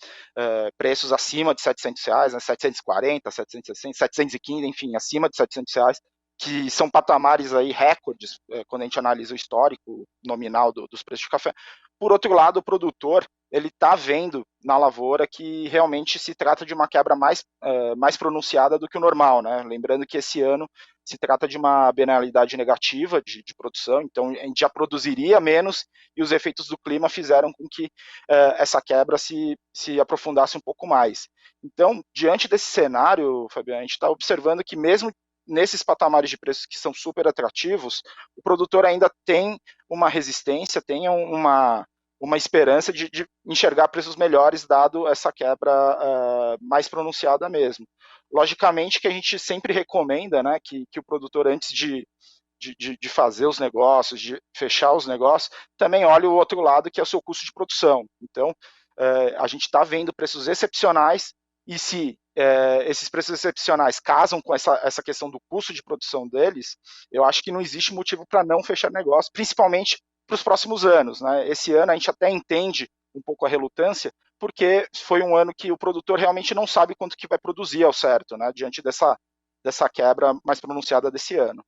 S10: preços acima de R$700, né, 740, 760, 715, enfim, acima de R$700, que são patamares aí recordes quando a gente analisa o histórico nominal dos preços de café. Por outro lado, o produtor ele está vendo na lavoura que realmente se trata de uma quebra mais pronunciada do que o normal, né? Lembrando que esse ano se trata de uma bienalidade negativa de produção, então a gente já produziria menos e os efeitos do clima fizeram com que essa quebra se aprofundasse um pouco mais. Então, diante desse cenário, Fabiano, a gente está observando que mesmo nesses patamares de preços que são super atrativos, o produtor ainda tem uma resistência, tem uma esperança de enxergar preços melhores, dado essa quebra mais pronunciada mesmo. Logicamente que a gente sempre recomenda, né, que o produtor, antes de fazer os negócios, de fechar os negócios, também olhe o outro lado, que é o seu custo de produção. Então, a gente está vendo preços excepcionais, e se esses preços excepcionais casam com essa questão do custo de produção deles, eu acho que não existe motivo para não fechar negócio, principalmente para os próximos anos, né? Esse ano a gente até entende um pouco a relutância, porque foi um ano que o produtor realmente não sabe quanto que vai produzir ao certo, né? Diante dessa quebra mais pronunciada desse ano.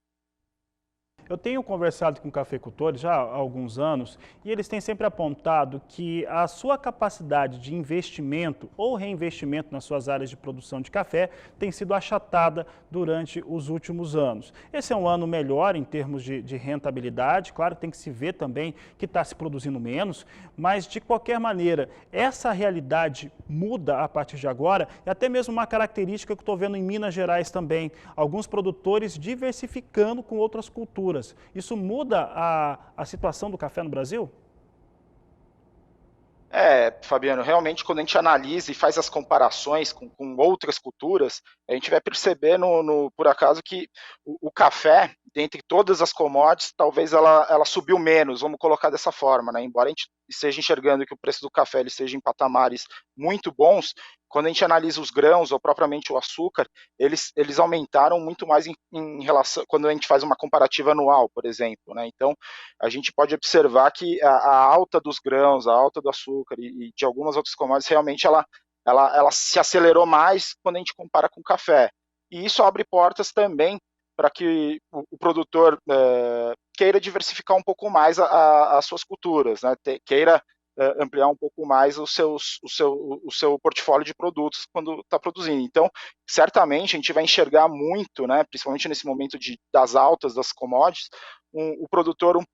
S1: Eu tenho conversado com cafeicultores já há alguns anos e eles têm sempre apontado que a sua capacidade de investimento ou reinvestimento nas suas áreas de produção de café tem sido achatada durante os últimos anos. Esse é um ano melhor em termos de rentabilidade, claro, tem que se ver também que está se produzindo menos, mas de qualquer maneira, essa realidade muda a partir de agora e até mesmo uma característica que estou vendo em Minas Gerais também, alguns produtores diversificando com outras culturas. culturas. Isso muda a situação do café no Brasil?
S10: Fabiano, realmente quando a gente analisa e faz as comparações com outras culturas, a gente vai perceber, por acaso, que o café, dentre todas as commodities, talvez ela subiu menos, vamos colocar dessa forma, né? Embora a gente esteja enxergando que o preço do café ele esteja em patamares muito bons, quando a gente analisa os grãos ou propriamente o açúcar, eles aumentaram muito mais em relação, quando a gente faz uma comparativa anual, por exemplo, né? Então, a gente pode observar que a alta dos grãos, a alta do açúcar e de algumas outras commodities, realmente ela se acelerou mais quando a gente compara com o café. E isso abre portas também para que o produtor queira diversificar um pouco mais as suas culturas, né? Queira ampliar um pouco mais o seu portfólio de produtos quando está produzindo. Então, certamente a gente vai enxergar muito, né, principalmente nesse momento das altas das commodities, o produtor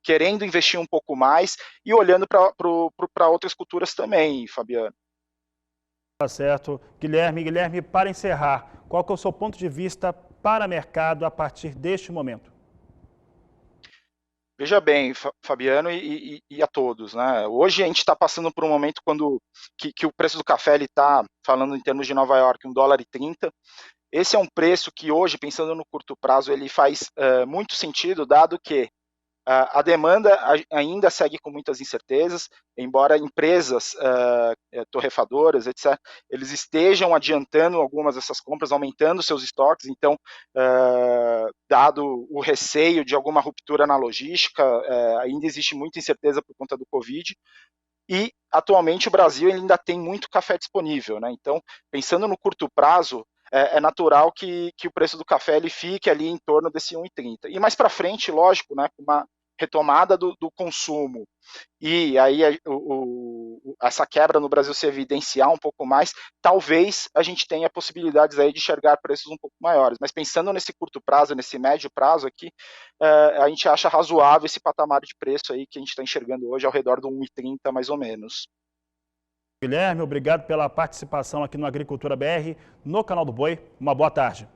S10: querendo investir um pouco mais e olhando para outras culturas também, Fabiano.
S1: Tá certo. Guilherme, para encerrar, qual que é o seu ponto de vista para o mercado a partir deste momento?
S10: Veja bem, Fabiano e a todos, né? Hoje a gente está passando por um momento que o preço do café está, falando em termos de Nova York, $1,30. Esse é um preço que hoje, pensando no curto prazo, ele faz muito sentido, dado que a demanda ainda segue com muitas incertezas, embora empresas torrefadoras, etc., eles estejam adiantando algumas dessas compras, aumentando seus estoques. Então, dado o receio de alguma ruptura na logística, ainda existe muita incerteza por conta do Covid. E, atualmente, o Brasil ainda tem muito café disponível, né? Então, pensando no curto prazo, é natural que o preço do café ele fique ali em torno desse 1,30. E mais para frente, lógico, né, com uma retomada do consumo e aí essa quebra no Brasil se evidenciar um pouco mais, talvez a gente tenha possibilidades aí de enxergar preços um pouco maiores. Mas pensando nesse curto prazo, nesse médio prazo aqui, a gente acha razoável esse patamar de preço aí que a gente está enxergando hoje ao redor do 1,30 mais ou menos.
S1: Guilherme, obrigado pela participação aqui no Agricultura BR, no canal do Boi. Uma boa tarde.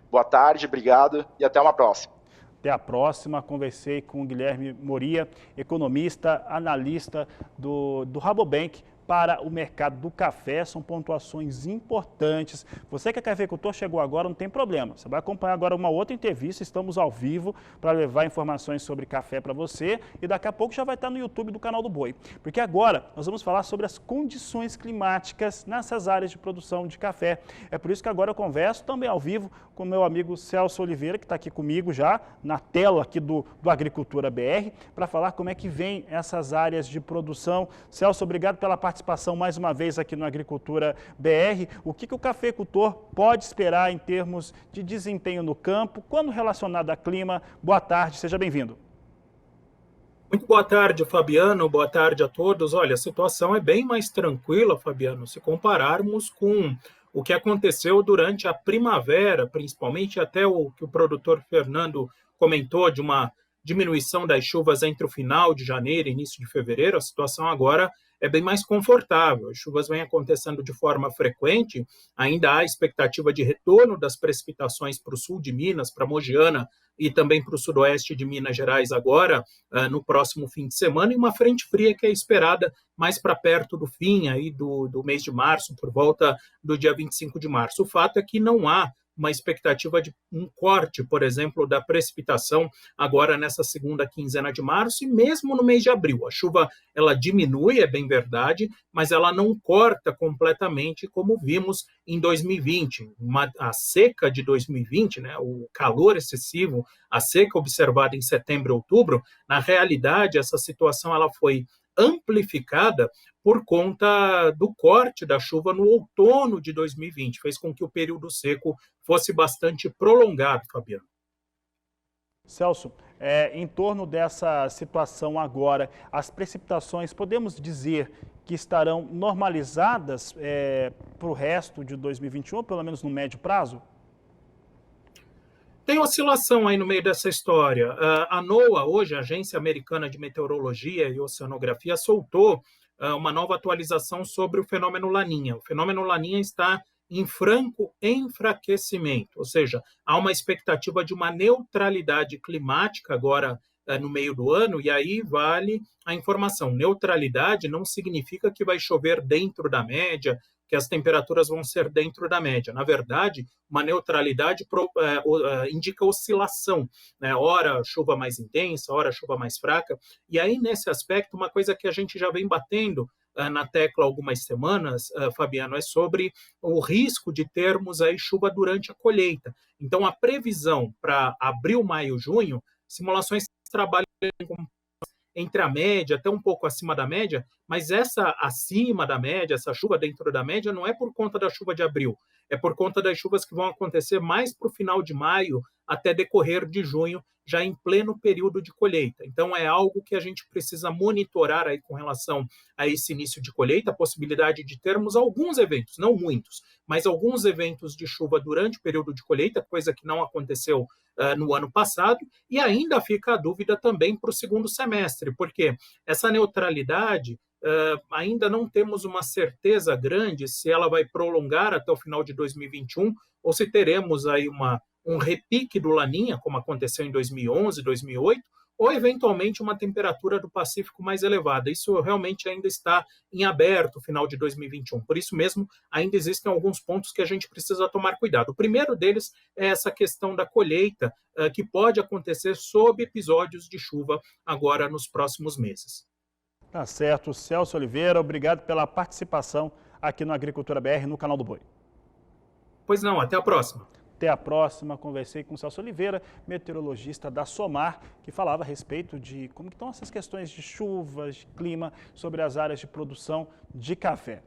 S10: Boa tarde, obrigado e até uma próxima.
S1: Até a próxima. Conversei com o Guilherme Moria, economista, analista do Rabobank para o mercado do café. São pontuações importantes. Você que é cafeicultor, chegou agora, não tem problema. Você vai acompanhar agora uma outra entrevista. Estamos ao vivo para levar informações sobre café para você. E daqui a pouco já vai estar no YouTube do canal do Boi. Porque agora nós vamos falar sobre as condições climáticas nessas áreas de produção de café. É por isso que agora eu converso também ao vivo com o meu amigo Celso Oliveira, que está aqui comigo já na tela aqui do Agricultura BR, para falar como é que vem essas áreas de produção. Celso, obrigado pela participação mais uma vez aqui no Agricultura BR. O que o cafeicultor pode esperar em termos de desempenho no campo, quando relacionado a clima? Boa tarde, seja bem-vindo.
S11: Muito boa tarde, Fabiano. Boa tarde a todos. Olha, a situação é bem mais tranquila, Fabiano, se compararmos com o que aconteceu durante a primavera, principalmente até o que o produtor Fernando comentou de uma diminuição das chuvas entre o final de janeiro e início de fevereiro. A situação agora é bem mais confortável. As chuvas vêm acontecendo de forma frequente, ainda há expectativa de retorno das precipitações para o sul de Minas, para Mogiana e também para o sudoeste de Minas Gerais agora, no próximo fim de semana, e uma frente fria que é esperada mais para perto do fim aí do mês de março, por volta do dia 25 de março. O fato é que não há uma expectativa de um corte, por exemplo, da precipitação agora nessa segunda quinzena de março e mesmo no mês de abril. A chuva ela diminui, é bem verdade, mas ela não corta completamente como vimos em 2020. A seca de 2020, né, o calor excessivo, a seca observada em setembro e outubro, na realidade essa situação ela foi amplificada por conta do corte da chuva no outono de 2020. Fez com que o período seco fosse bastante prolongado, Fabiano.
S1: Celso, em torno dessa situação agora, as precipitações, podemos dizer que estarão normalizadas para o resto de 2021, pelo menos no médio prazo?
S11: Tem oscilação aí no meio dessa história. A NOAA, hoje, a Agência Americana de Meteorologia e Oceanografia, soltou uma nova atualização sobre o fenômeno Laninha. O fenômeno Laninha está em franco enfraquecimento, ou seja, há uma expectativa de uma neutralidade climática agora no meio do ano, e aí vale a informação. Neutralidade não significa que vai chover dentro da média, que as temperaturas vão ser dentro da média. Na verdade, uma neutralidade indica oscilação, né? Ora chuva mais intensa, ora chuva mais fraca. E aí, nesse aspecto, uma coisa que a gente já vem batendo na tecla há algumas semanas, Fabiano, é sobre o risco de termos aí chuva durante a colheita. Então, a previsão para abril, maio, junho, simulações trabalham entre a média, até um pouco acima da média, mas essa acima da média, essa chuva dentro da média, não é por conta da chuva de abril, é por conta das chuvas que vão acontecer mais para o final de maio até decorrer de junho, já em pleno período de colheita. Então, é algo que a gente precisa monitorar aí com relação a esse início de colheita, a possibilidade de termos alguns eventos, não muitos, mas alguns eventos de chuva durante o período de colheita, coisa que não aconteceu no ano passado, e ainda fica a dúvida também para o segundo semestre, porque essa neutralidade ainda não temos uma certeza grande se ela vai prolongar até o final de 2021 ou se teremos aí um repique do Laninha, como aconteceu em 2011, 2008, ou eventualmente uma temperatura do Pacífico mais elevada. Isso realmente ainda está em aberto, final de 2021. Por isso mesmo, ainda existem alguns pontos que a gente precisa tomar cuidado. O primeiro deles é essa questão da colheita, que pode acontecer sob episódios de chuva agora nos próximos meses.
S1: Tá certo. Celso Oliveira, obrigado pela participação aqui no Agricultura BR, no canal do Boi.
S11: Pois não, até a próxima.
S1: Até a próxima. Conversei com o Celso Oliveira, meteorologista da SOMAR, que falava a respeito de como estão essas questões de chuvas, de clima, sobre as áreas de produção de café.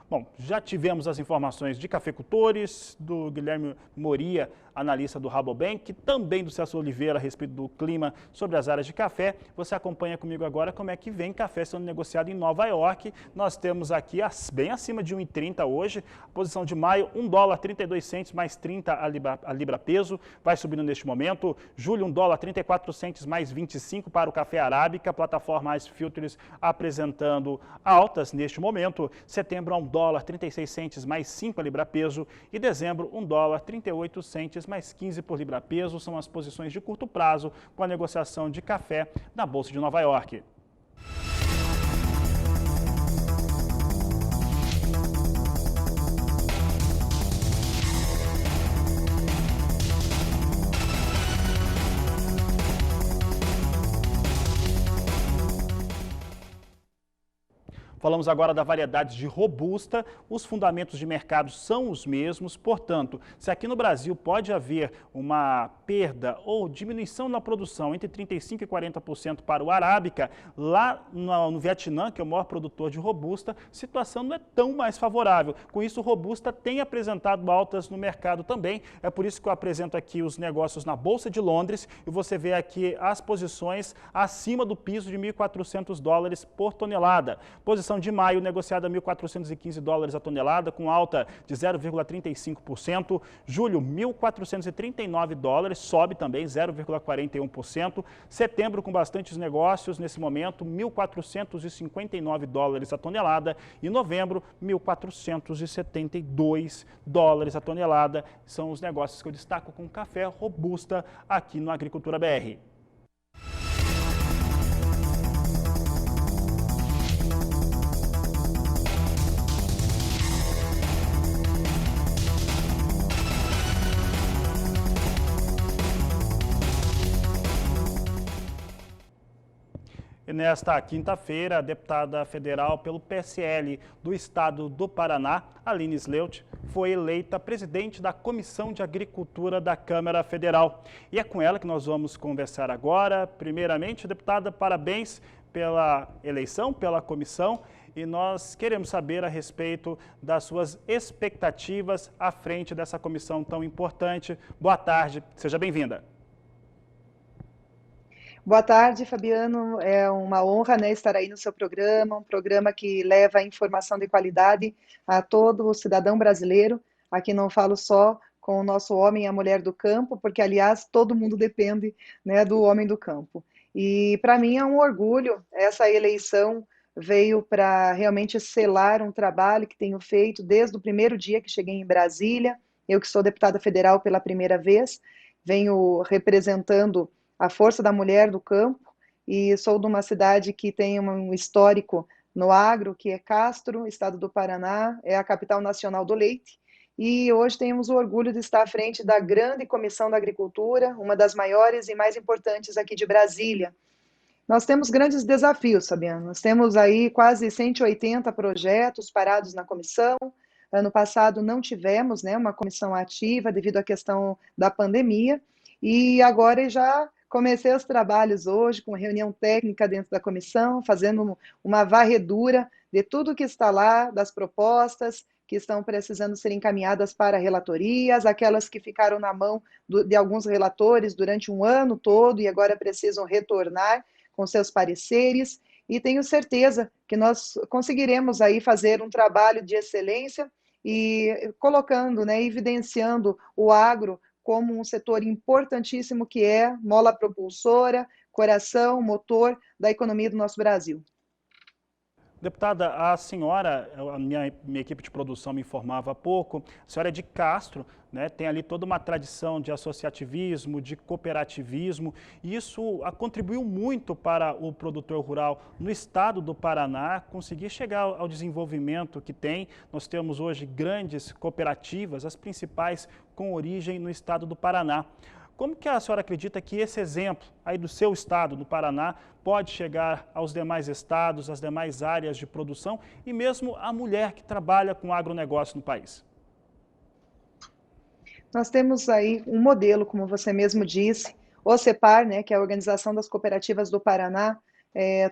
S1: Bom, já tivemos as informações de cafeicultores, do Guilherme Moria, analista do Rabobank, também do Celso Oliveira a respeito do clima sobre as áreas de café. Você acompanha comigo agora como é que vem café sendo negociado em Nova York. Nós temos aqui bem acima de 1,30 hoje, a posição de maio, $1,32 mais 30 a libra peso, vai subindo neste momento. Julho, $1,34 mais 25 para o café arábica, plataforma Ice Filters apresentando altas neste momento. Setembro, $1,36 mais 5 a libra peso, e dezembro, $1,38 mais 15 por libra peso. São as posições de curto prazo com a negociação de café na Bolsa de Nova York. Falamos agora da variedade de robusta. Os fundamentos de mercado são os mesmos, portanto, se aqui no Brasil pode haver uma perda ou diminuição na produção entre 35% e 40% para o arábica, lá no Vietnã, que é o maior produtor de robusta, a situação não é tão mais favorável. Com isso, o robusta tem apresentado altas no mercado também. É por isso que eu apresento aqui os negócios na Bolsa de Londres e você vê aqui as posições acima do piso de $1.400 por tonelada. Posição de maio negociada a $1.415 a tonelada, com alta de 0,35%. Julho, $1.439, sobe também 0,41%. Setembro, com bastantes negócios nesse momento, $1.459 a tonelada. E novembro, $1.472 a tonelada. São os negócios que eu destaco com café robusta aqui no Agricultura BR. E nesta quinta-feira, a deputada federal pelo PSL do estado do Paraná, Aline Sleut, foi eleita presidente da Comissão de Agricultura da Câmara Federal. E é com ela que nós vamos conversar agora. Primeiramente, deputada, parabéns pela eleição, pela comissão. E nós queremos saber a respeito das suas expectativas à frente dessa comissão tão importante. Boa tarde, seja bem-vinda.
S12: Boa tarde, Fabiano. É uma honra, né, estar aí no seu programa, um programa que leva informação de qualidade a todo o cidadão brasileiro. Aqui não falo só com o nosso homem e a mulher do campo, porque, aliás, todo mundo depende, né, do homem do campo. E, para mim, é um orgulho essa eleição veio para realmente selar um trabalho que tenho feito desde o primeiro dia que cheguei em Brasília. Eu que sou deputada federal pela primeira vez, venho representando a força da mulher do campo e sou de uma cidade que tem um histórico no agro, que é Castro, estado do Paraná, é a capital nacional do leite. E hoje temos o orgulho de estar à frente da grande Comissão da Agricultura, uma das maiores e mais importantes aqui de Brasília. Nós temos grandes desafios, Fabiano. Nós temos aí quase 180 projetos parados na comissão. Ano passado não tivemos, né, uma comissão ativa devido à questão da pandemia. E agora já comecei os trabalhos hoje com reunião técnica dentro da comissão, fazendo uma varredura de tudo que está lá, das propostas que estão precisando ser encaminhadas para relatorias, aquelas que ficaram na mão de alguns relatores durante um ano todo e agora precisam retornar com seus pareceres, e tenho certeza que nós conseguiremos aí fazer um trabalho de excelência e colocando, né, evidenciando o agro como um setor importantíssimo que é mola propulsora, coração, motor da economia do nosso Brasil.
S1: Deputada, a senhora, a minha equipe de produção me informava há pouco, a senhora é de Castro, né, tem ali toda uma tradição de associativismo, de cooperativismo, e isso contribuiu muito para o produtor rural no estado do Paraná conseguir chegar ao desenvolvimento que tem. Nós temos hoje grandes cooperativas, as principais com origem no estado do Paraná. Como que a senhora acredita que esse exemplo aí do seu estado, do Paraná, pode chegar aos demais estados, às demais áreas de produção e mesmo a mulher que trabalha com agronegócio no país?
S12: Nós temos aí um modelo, como você mesmo disse, o CEPAR, né, que é a Organização das Cooperativas do Paraná.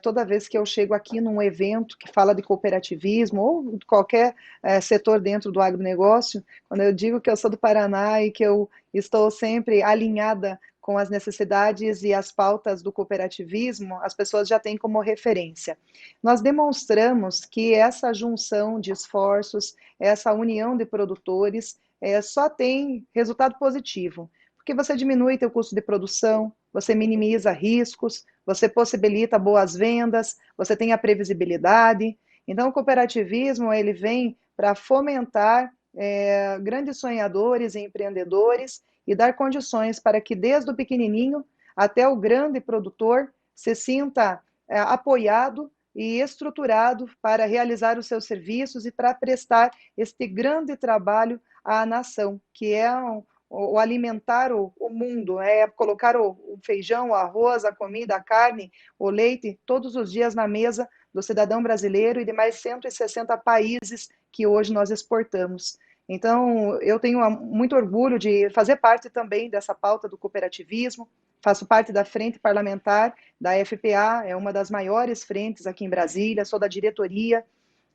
S12: Toda vez que eu chego aqui num evento que fala de cooperativismo ou de qualquer setor dentro do agronegócio, quando eu digo que eu sou do Paraná e que eu estou sempre alinhada com as necessidades e as pautas do cooperativismo, as pessoas já têm como referência. Nós demonstramos que essa junção de esforços, essa união de produtores, só tem resultado positivo, porque você diminui teu custo de produção, você minimiza riscos, você possibilita boas vendas, você tem a previsibilidade. Então, o cooperativismo ele vem para fomentar grandes sonhadores e empreendedores e dar condições para que desde o pequenininho até o grande produtor se sinta apoiado e estruturado para realizar os seus serviços e para prestar este grande trabalho à nação, que é o alimentar o mundo, é colocar o feijão, o arroz, a comida, a carne, o leite, todos os dias na mesa do cidadão brasileiro e de mais 160 países que hoje nós exportamos. Então, eu tenho muito orgulho de fazer parte também dessa pauta do cooperativismo, faço parte da frente parlamentar da FPA, é uma das maiores frentes aqui em Brasília, sou da diretoria,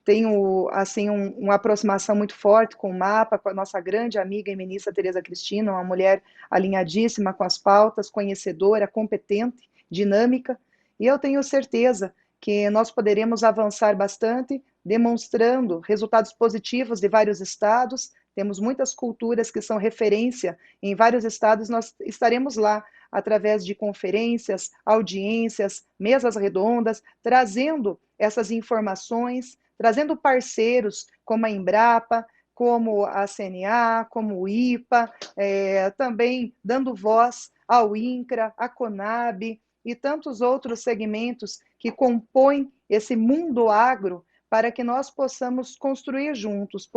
S12: tenho assim uma aproximação muito forte com o MAPA, com a nossa grande amiga e ministra Tereza Cristina, uma mulher alinhadíssima com as pautas, conhecedora, competente, dinâmica, e eu tenho certeza que nós poderemos avançar bastante, demonstrando resultados positivos de vários estados, temos muitas culturas que são referência em vários estados, nós estaremos lá através de conferências, audiências, mesas redondas, trazendo essas informações, trazendo parceiros como a Embrapa, como a CNA, como o IPA, também dando voz ao INCRA, à CONAB e tantos outros segmentos que compõem esse mundo agro para que nós possamos construir juntos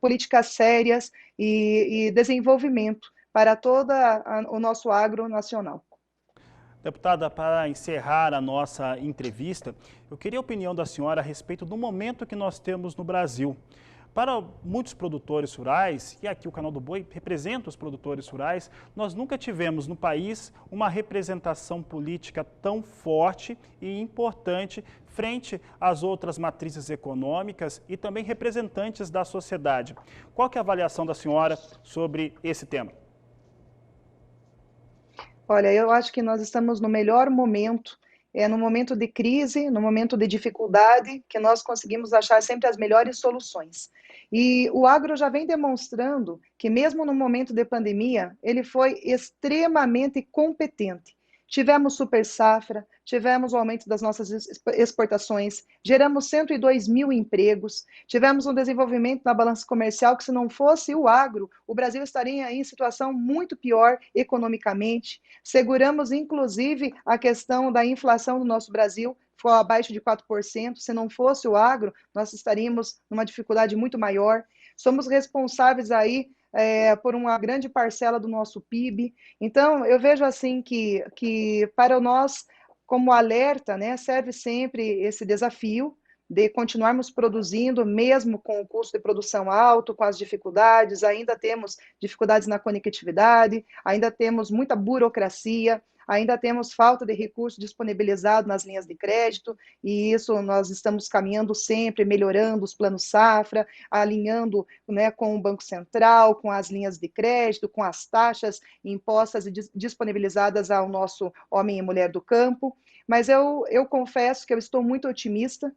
S12: políticas sérias e desenvolvimento para todo o nosso agro nacional.
S1: Deputada, para encerrar a nossa entrevista, eu queria a opinião da senhora a respeito do momento que nós temos no Brasil. Para muitos produtores rurais, e aqui o Canal do Boi representa os produtores rurais, nós nunca tivemos no país uma representação política tão forte e importante frente às outras matrizes econômicas e também representantes da sociedade. Qual que é a avaliação da senhora sobre esse tema?
S12: Olha, eu acho que nós estamos no melhor momento, no momento de crise, no momento de dificuldade, que nós conseguimos achar sempre as melhores soluções. E o agro já vem demonstrando que mesmo no momento de pandemia, ele foi extremamente competente. tivemos super safra, tivemos o aumento das nossas exportações, geramos 102 mil empregos, tivemos um desenvolvimento na balança comercial que, se não fosse o agro, o Brasil estaria em situação muito pior economicamente. Seguramos, inclusive, a questão da inflação do nosso Brasil, ficou abaixo de 4%. Se não fosse o agro, nós estaríamos numa dificuldade muito maior. Somos responsáveis aí por uma grande parcela do nosso PIB. Então, eu vejo assim que para nós, como alerta, né, serve sempre esse desafio de continuarmos produzindo, mesmo com o custo de produção alto, com as dificuldades, ainda temos dificuldades na conectividade, ainda temos muita burocracia, ainda temos falta de recurso disponibilizado nas linhas de crédito, e isso nós estamos caminhando sempre, melhorando os planos safra, alinhando, né, com o Banco Central, com as linhas de crédito, com as taxas impostas e disponibilizadas ao nosso homem e mulher do campo. Mas eu confesso que eu estou muito otimista.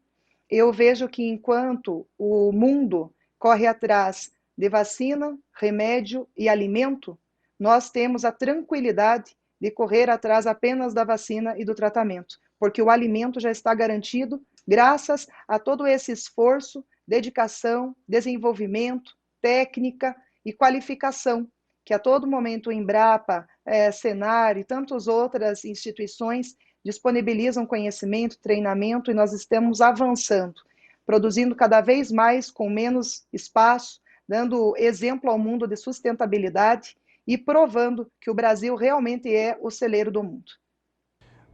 S12: Eu vejo que enquanto o mundo corre atrás de vacina, remédio e alimento, nós temos a tranquilidade de correr atrás apenas da vacina e do tratamento, porque o alimento já está garantido graças a todo esse esforço, dedicação, desenvolvimento, técnica e qualificação, que a todo momento o Embrapa, Senar e tantas outras instituições disponibilizam conhecimento, treinamento, e nós estamos avançando, produzindo cada vez mais com menos espaço, dando exemplo ao mundo de sustentabilidade e provando que o Brasil realmente é o celeiro do mundo.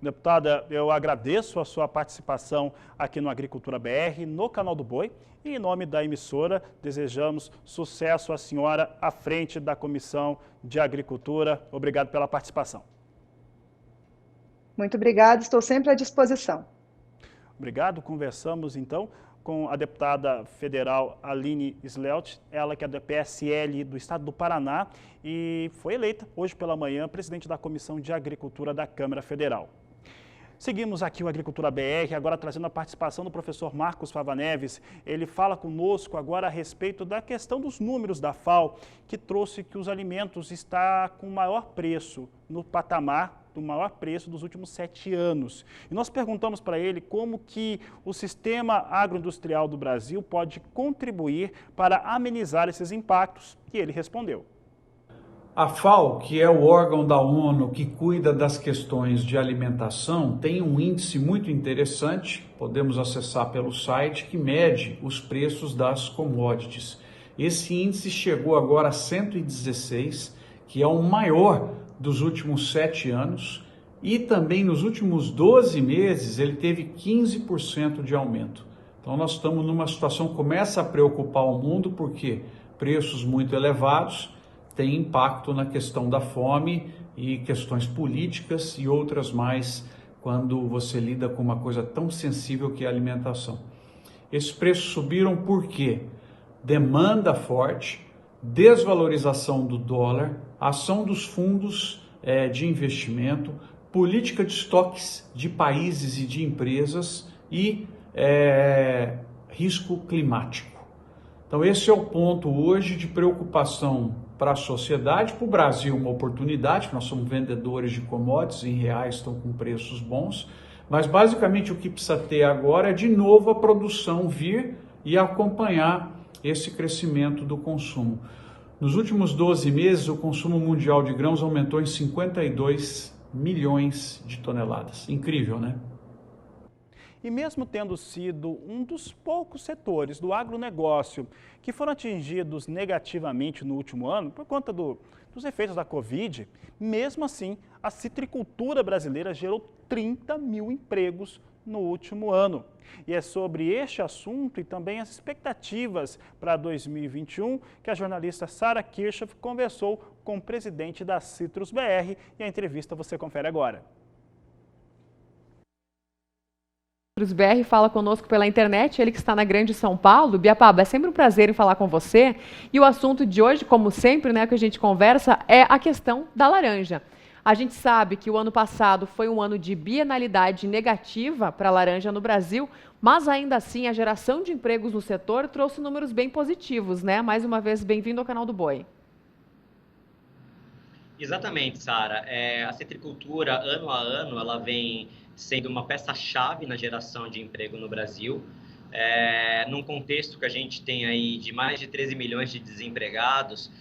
S1: Deputada, eu agradeço a sua participação aqui no Agricultura BR, no Canal do Boi, e em nome da emissora, desejamos sucesso à senhora à frente da Comissão de Agricultura. Obrigado pela participação.
S12: Muito obrigada, estou sempre à disposição.
S1: Obrigado, conversamos então com a deputada federal Aline Slelt, ela que é da PSL do estado do Paraná e foi eleita hoje pela manhã presidente da Comissão de Agricultura da Câmara Federal. Seguimos aqui o Agricultura BR, agora trazendo a participação do professor Marcos Fava Neves. Ele fala conosco agora a respeito da questão dos números da FAO, que trouxe que os alimentos estão com maior preço no patamar do maior preço dos últimos 7 anos. E nós perguntamos para ele como que o sistema agroindustrial do Brasil pode contribuir para amenizar esses impactos, e ele respondeu.
S13: A FAO, que é o órgão da ONU que cuida das questões de alimentação, tem um índice muito interessante, podemos acessar pelo site, que mede os preços das commodities. Esse índice chegou agora a 116, que é o maior dos últimos 7 anos, e também nos últimos 12 meses ele teve 15% de aumento. Então nós estamos numa situação que começa a preocupar o mundo, porque preços muito elevados têm impacto na questão da fome e questões políticas e outras mais, quando você lida com uma coisa tão sensível que é a alimentação. Esses preços subiram por quê? Demanda forte, desvalorização do dólar, ação dos fundos de investimento, política de estoques de países e de empresas e risco climático. Então esse é o ponto hoje de preocupação para a sociedade, para o Brasil uma oportunidade, nós somos vendedores de commodities, em reais estão com preços bons, mas basicamente o que precisa ter agora é de novo a produção vir e acompanhar esse crescimento do consumo. Nos últimos 12 meses, o consumo mundial de grãos aumentou em 52 milhões de toneladas. Incrível, né?
S1: E mesmo tendo sido um dos poucos setores do agronegócio que foram atingidos negativamente no último ano, por conta dos efeitos da Covid, mesmo assim, a citricultura brasileira gerou 30 mil empregos no último ano. E é sobre este assunto e também as expectativas para 2021 que a jornalista Sara Kirchhoff conversou com o presidente da Citrus BR, e a entrevista você confere agora.
S14: Citrus BR fala conosco pela internet, ele que está na Grande São Paulo. Biapaba, é sempre um prazer em falar com você. E o assunto de hoje, como sempre, né, que a gente conversa, é a questão da laranja. A gente sabe que o ano passado foi um ano de bienalidade negativa para a laranja no Brasil, mas ainda assim a geração de empregos no setor trouxe números bem positivos, né? Mais uma vez, bem-vindo ao Canal do Boi.
S15: Exatamente, Sara. A citricultura, ano a ano, ela vem sendo uma peça-chave na geração de emprego no Brasil. Num contexto que a gente tem aí de mais de 13 milhões de desempregados,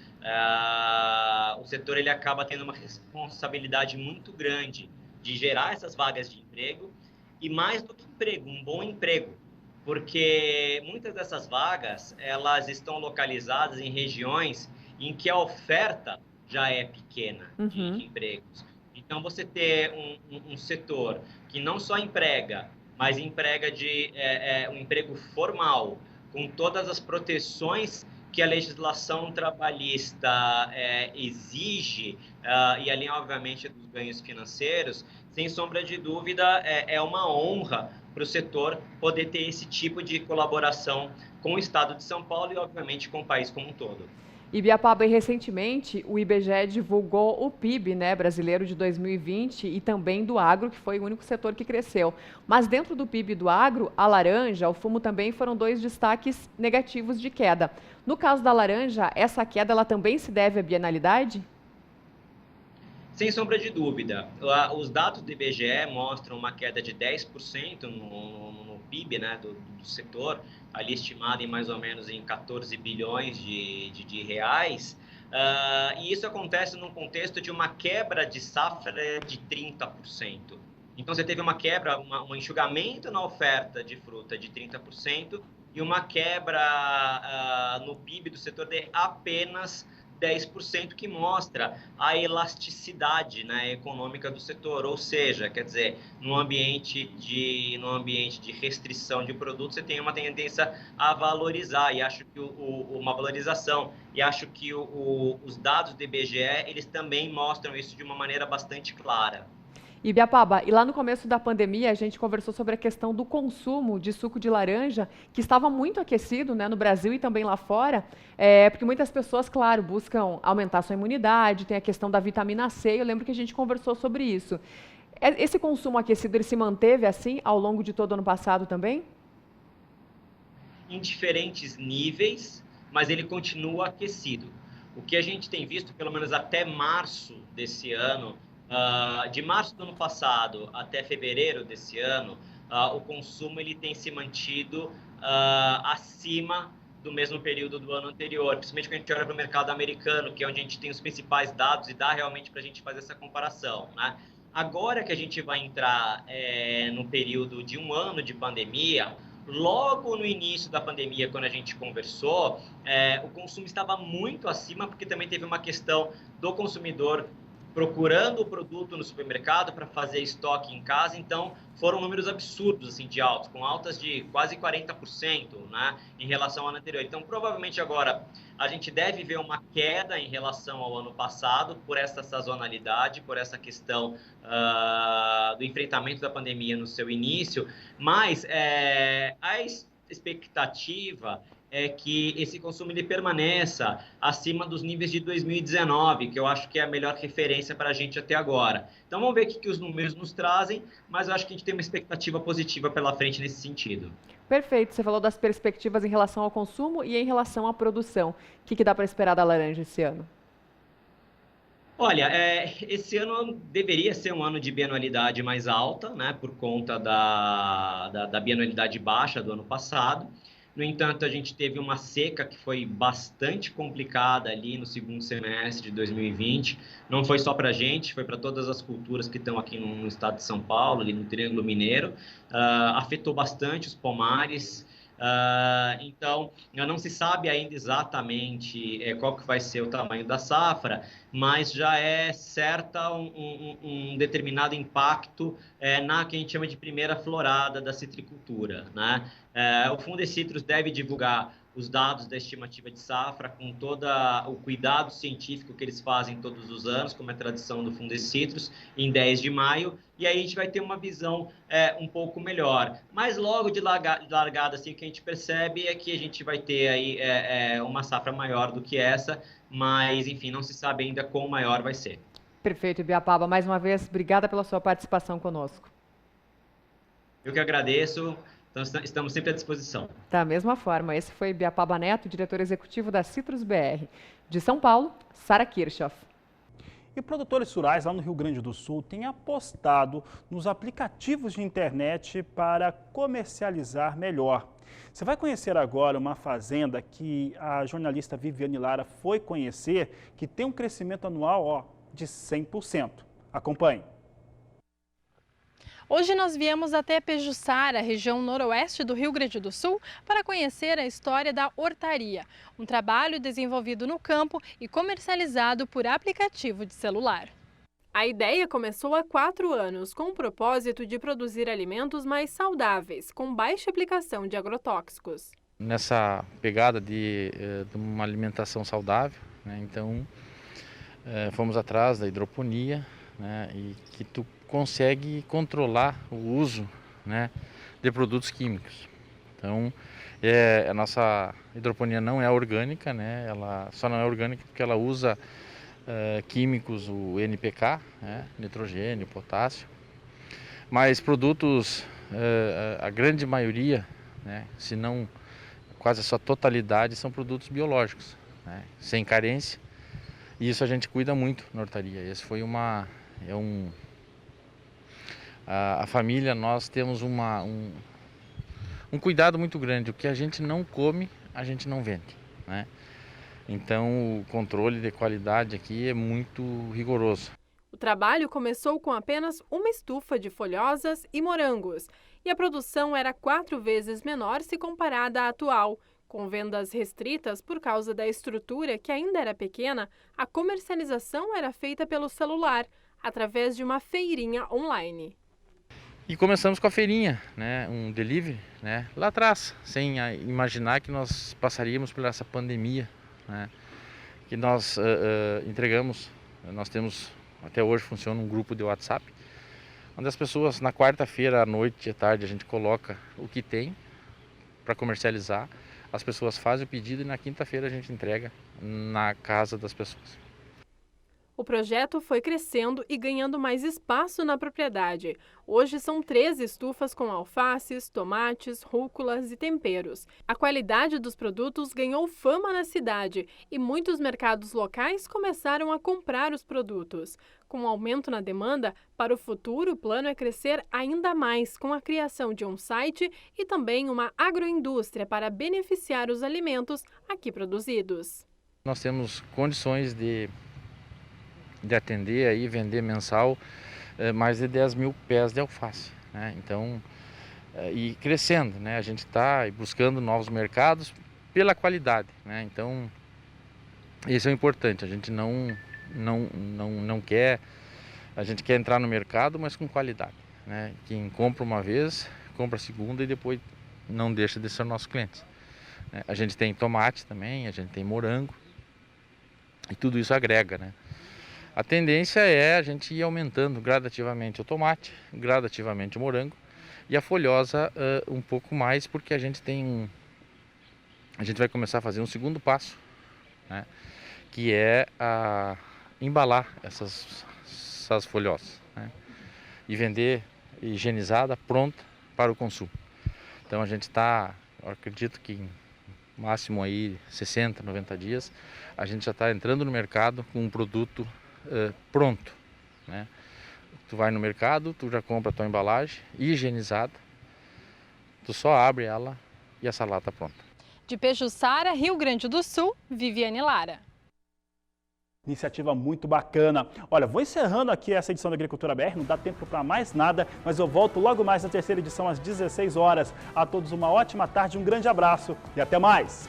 S15: o setor ele acaba tendo uma responsabilidade muito grande de gerar essas vagas de emprego e, mais do que emprego, um bom emprego, porque muitas dessas vagas elas estão localizadas em regiões em que a oferta já é pequena de empregos. Então, você ter um setor que não só emprega, mas emprega um emprego formal, com todas as proteções que a legislação trabalhista exige, e além, obviamente, dos ganhos financeiros, sem sombra de dúvida, é uma honra para o setor poder ter esse tipo de colaboração com o Estado de São Paulo e, obviamente, com o país como um todo.
S14: E Biapaba, recentemente, o IBGE divulgou o PIB, né, brasileiro de 2020 e também do agro, que foi o único setor que cresceu. Mas dentro do PIB do agro, a laranja, o fumo também foram 2 destaques negativos de queda. No caso da laranja, essa queda ela também se deve à bienalidade?
S15: Sem sombra de dúvida. Os dados do IBGE mostram uma queda de 10% no PIB, né, do setor, ali estimado em mais ou menos em 14 bilhões de reais. E isso acontece num contexto de uma quebra de safra de 30%. Então, você teve uma quebra, um enxugamento na oferta de fruta de 30% e uma quebra no PIB do setor de apenas 10%, que mostra a elasticidade, né, econômica do setor. Ou seja, quer dizer, no ambiente de restrição de produtos, você tem uma tendência a valorizar, e acho que uma valorização, e acho que os dados do IBGE, eles também mostram isso de uma maneira bastante clara.
S14: E Biapaba, e lá no começo da pandemia a gente conversou sobre a questão do consumo de suco de laranja, que estava muito aquecido, né, no Brasil e também lá fora, porque muitas pessoas, claro, buscam aumentar sua imunidade, tem a questão da vitamina C, eu lembro que a gente conversou sobre isso. Esse consumo aquecido, ele se manteve assim ao longo de todo o ano passado também?
S15: Em diferentes níveis, mas ele continua aquecido. O que a gente tem visto, pelo menos até março desse ano, de março do ano passado até fevereiro desse ano, o consumo ele tem se mantido acima do mesmo período do ano anterior, principalmente quando a gente olha para o mercado americano, que é onde a gente tem os principais dados e dá realmente para a gente fazer essa comparação, né? Agora que a gente vai entrar no período de um ano de pandemia, logo no início da pandemia, quando a gente conversou, o consumo estava muito acima, porque também teve uma questão do consumidor procurando o produto no supermercado para fazer estoque em casa. Então foram números absurdos assim, de altos, com altas de quase 40%, né, em relação ao ano anterior. Então provavelmente agora a gente deve ver uma queda em relação ao ano passado por essa sazonalidade, por essa questão do enfrentamento da pandemia no seu início, mas a expectativa é que esse consumo ele permaneça acima dos níveis de 2019, que eu acho que é a melhor referência para a gente até agora. Então vamos ver o que os números nos trazem, mas eu acho que a gente tem uma expectativa positiva pela frente nesse sentido.
S14: Perfeito, você falou das perspectivas em relação ao consumo e em relação à produção. O que dá para esperar da laranja esse ano?
S15: Olha, esse ano deveria ser um ano de bianualidade mais alta, né, por conta da bianualidade baixa do ano passado. No entanto, a gente teve uma seca que foi bastante complicada ali no segundo semestre de 2020. Não foi só para a gente, foi para todas as culturas que estão aqui no estado de São Paulo, ali no Triângulo Mineiro. Afetou bastante os pomares. Então, não se sabe ainda exatamente qual que vai ser o tamanho da safra, mas já é certa um determinado impacto na que a gente chama de primeira florada da citricultura, né? O Fundecitrus deve divulgar os dados da estimativa de safra com todo o cuidado científico que eles fazem todos os anos, como é tradição do Fundecitrus, em 10 de maio, e aí a gente vai ter uma visão um pouco melhor. Mas logo de largada, assim, o que a gente percebe é que a gente vai ter aí uma safra maior do que essa, mas, enfim, não se sabe ainda quão maior vai ser.
S14: Perfeito, Biapaba. Mais uma vez, obrigada pela sua participação conosco.
S15: Eu que agradeço. Então, estamos sempre à disposição.
S14: Da mesma forma, esse foi Biapaba Neto, diretor executivo da Citrus BR. De São Paulo, Sara Kirchhoff.
S1: E produtores rurais lá no Rio Grande do Sul têm apostado nos aplicativos de internet para comercializar melhor. Você vai conhecer agora uma fazenda que a jornalista Viviane Lara foi conhecer, que tem um crescimento anual de 100%. Acompanhe.
S16: Hoje nós viemos até Pejuçara, região noroeste do Rio Grande do Sul, para conhecer a história da hortaria, um trabalho desenvolvido no campo e comercializado por aplicativo de celular. A ideia começou há 4 anos, com o propósito de produzir alimentos mais saudáveis, com baixa aplicação de agrotóxicos.
S17: Nessa pegada de uma alimentação saudável, né, então fomos atrás da hidroponia, né, e que tu consegue controlar o uso, né, de produtos químicos. Então, a nossa hidroponia não é orgânica, né, ela só não é orgânica porque ela usa químicos, o NPK, né, nitrogênio, potássio, mas produtos, a grande maioria, né, se não quase a sua totalidade, são produtos biológicos, né, sem carência, e isso a gente cuida muito na hortaria. Esse foi a família, nós temos um cuidado muito grande. O que a gente não come, a gente não vende, né? Então o controle de qualidade aqui é muito rigoroso.
S16: O trabalho começou com apenas uma estufa de folhosas e morangos, e a produção era 4 vezes menor se comparada à atual. Com vendas restritas por causa da estrutura que ainda era pequena, a comercialização era feita pelo celular, através de uma feirinha online.
S17: E começamos com a feirinha, né, um delivery, né, lá atrás, sem imaginar que nós passaríamos por essa pandemia, né, que nós entregamos. Nós temos, até hoje funciona um grupo de WhatsApp, onde as pessoas na quarta-feira à noite e à tarde a gente coloca o que tem para comercializar, as pessoas fazem o pedido e na quinta-feira a gente entrega na casa das pessoas.
S16: O projeto foi crescendo e ganhando mais espaço na propriedade. Hoje são 13 estufas com alfaces, tomates, rúculas e temperos. A qualidade dos produtos ganhou fama na cidade e muitos mercados locais começaram a comprar os produtos. Com o aumento na demanda, para o futuro o plano é crescer ainda mais com a criação de um site e também uma agroindústria para beneficiar os alimentos aqui produzidos.
S17: Nós temos condições de atender aí, vender mensal mais de 10 mil pés de alface, né? Então, e crescendo, né? A gente está buscando novos mercados pela qualidade, né? Então, isso é importante. A gente não quer, a gente quer entrar no mercado, mas com qualidade, né? Quem compra uma vez, compra a segunda e depois não deixa de ser nosso cliente, né? A gente tem tomate também, a gente tem morango e tudo isso agrega, né? A tendência é a gente ir aumentando gradativamente o tomate, gradativamente o morango e a folhosa um pouco mais, porque a gente vai começar a fazer um segundo passo, né, que é embalar essas folhosas, né, e vender higienizada, pronta para o consumo. Então a gente está, eu acredito que em máximo aí 60, 90 dias, a gente já está entrando no mercado com um produto pronto, né? Tu vai no mercado, tu já compra a tua embalagem higienizada, tu só abre ela e essa lata tá pronta.
S16: De Pejuçara, Rio Grande do Sul, Viviane Lara.
S1: Iniciativa muito bacana. Olha, vou encerrando aqui essa edição da Agricultura BR, não dá tempo para mais nada, mas eu volto logo mais na terceira edição às 16 horas. A todos uma ótima tarde, um grande abraço e até mais!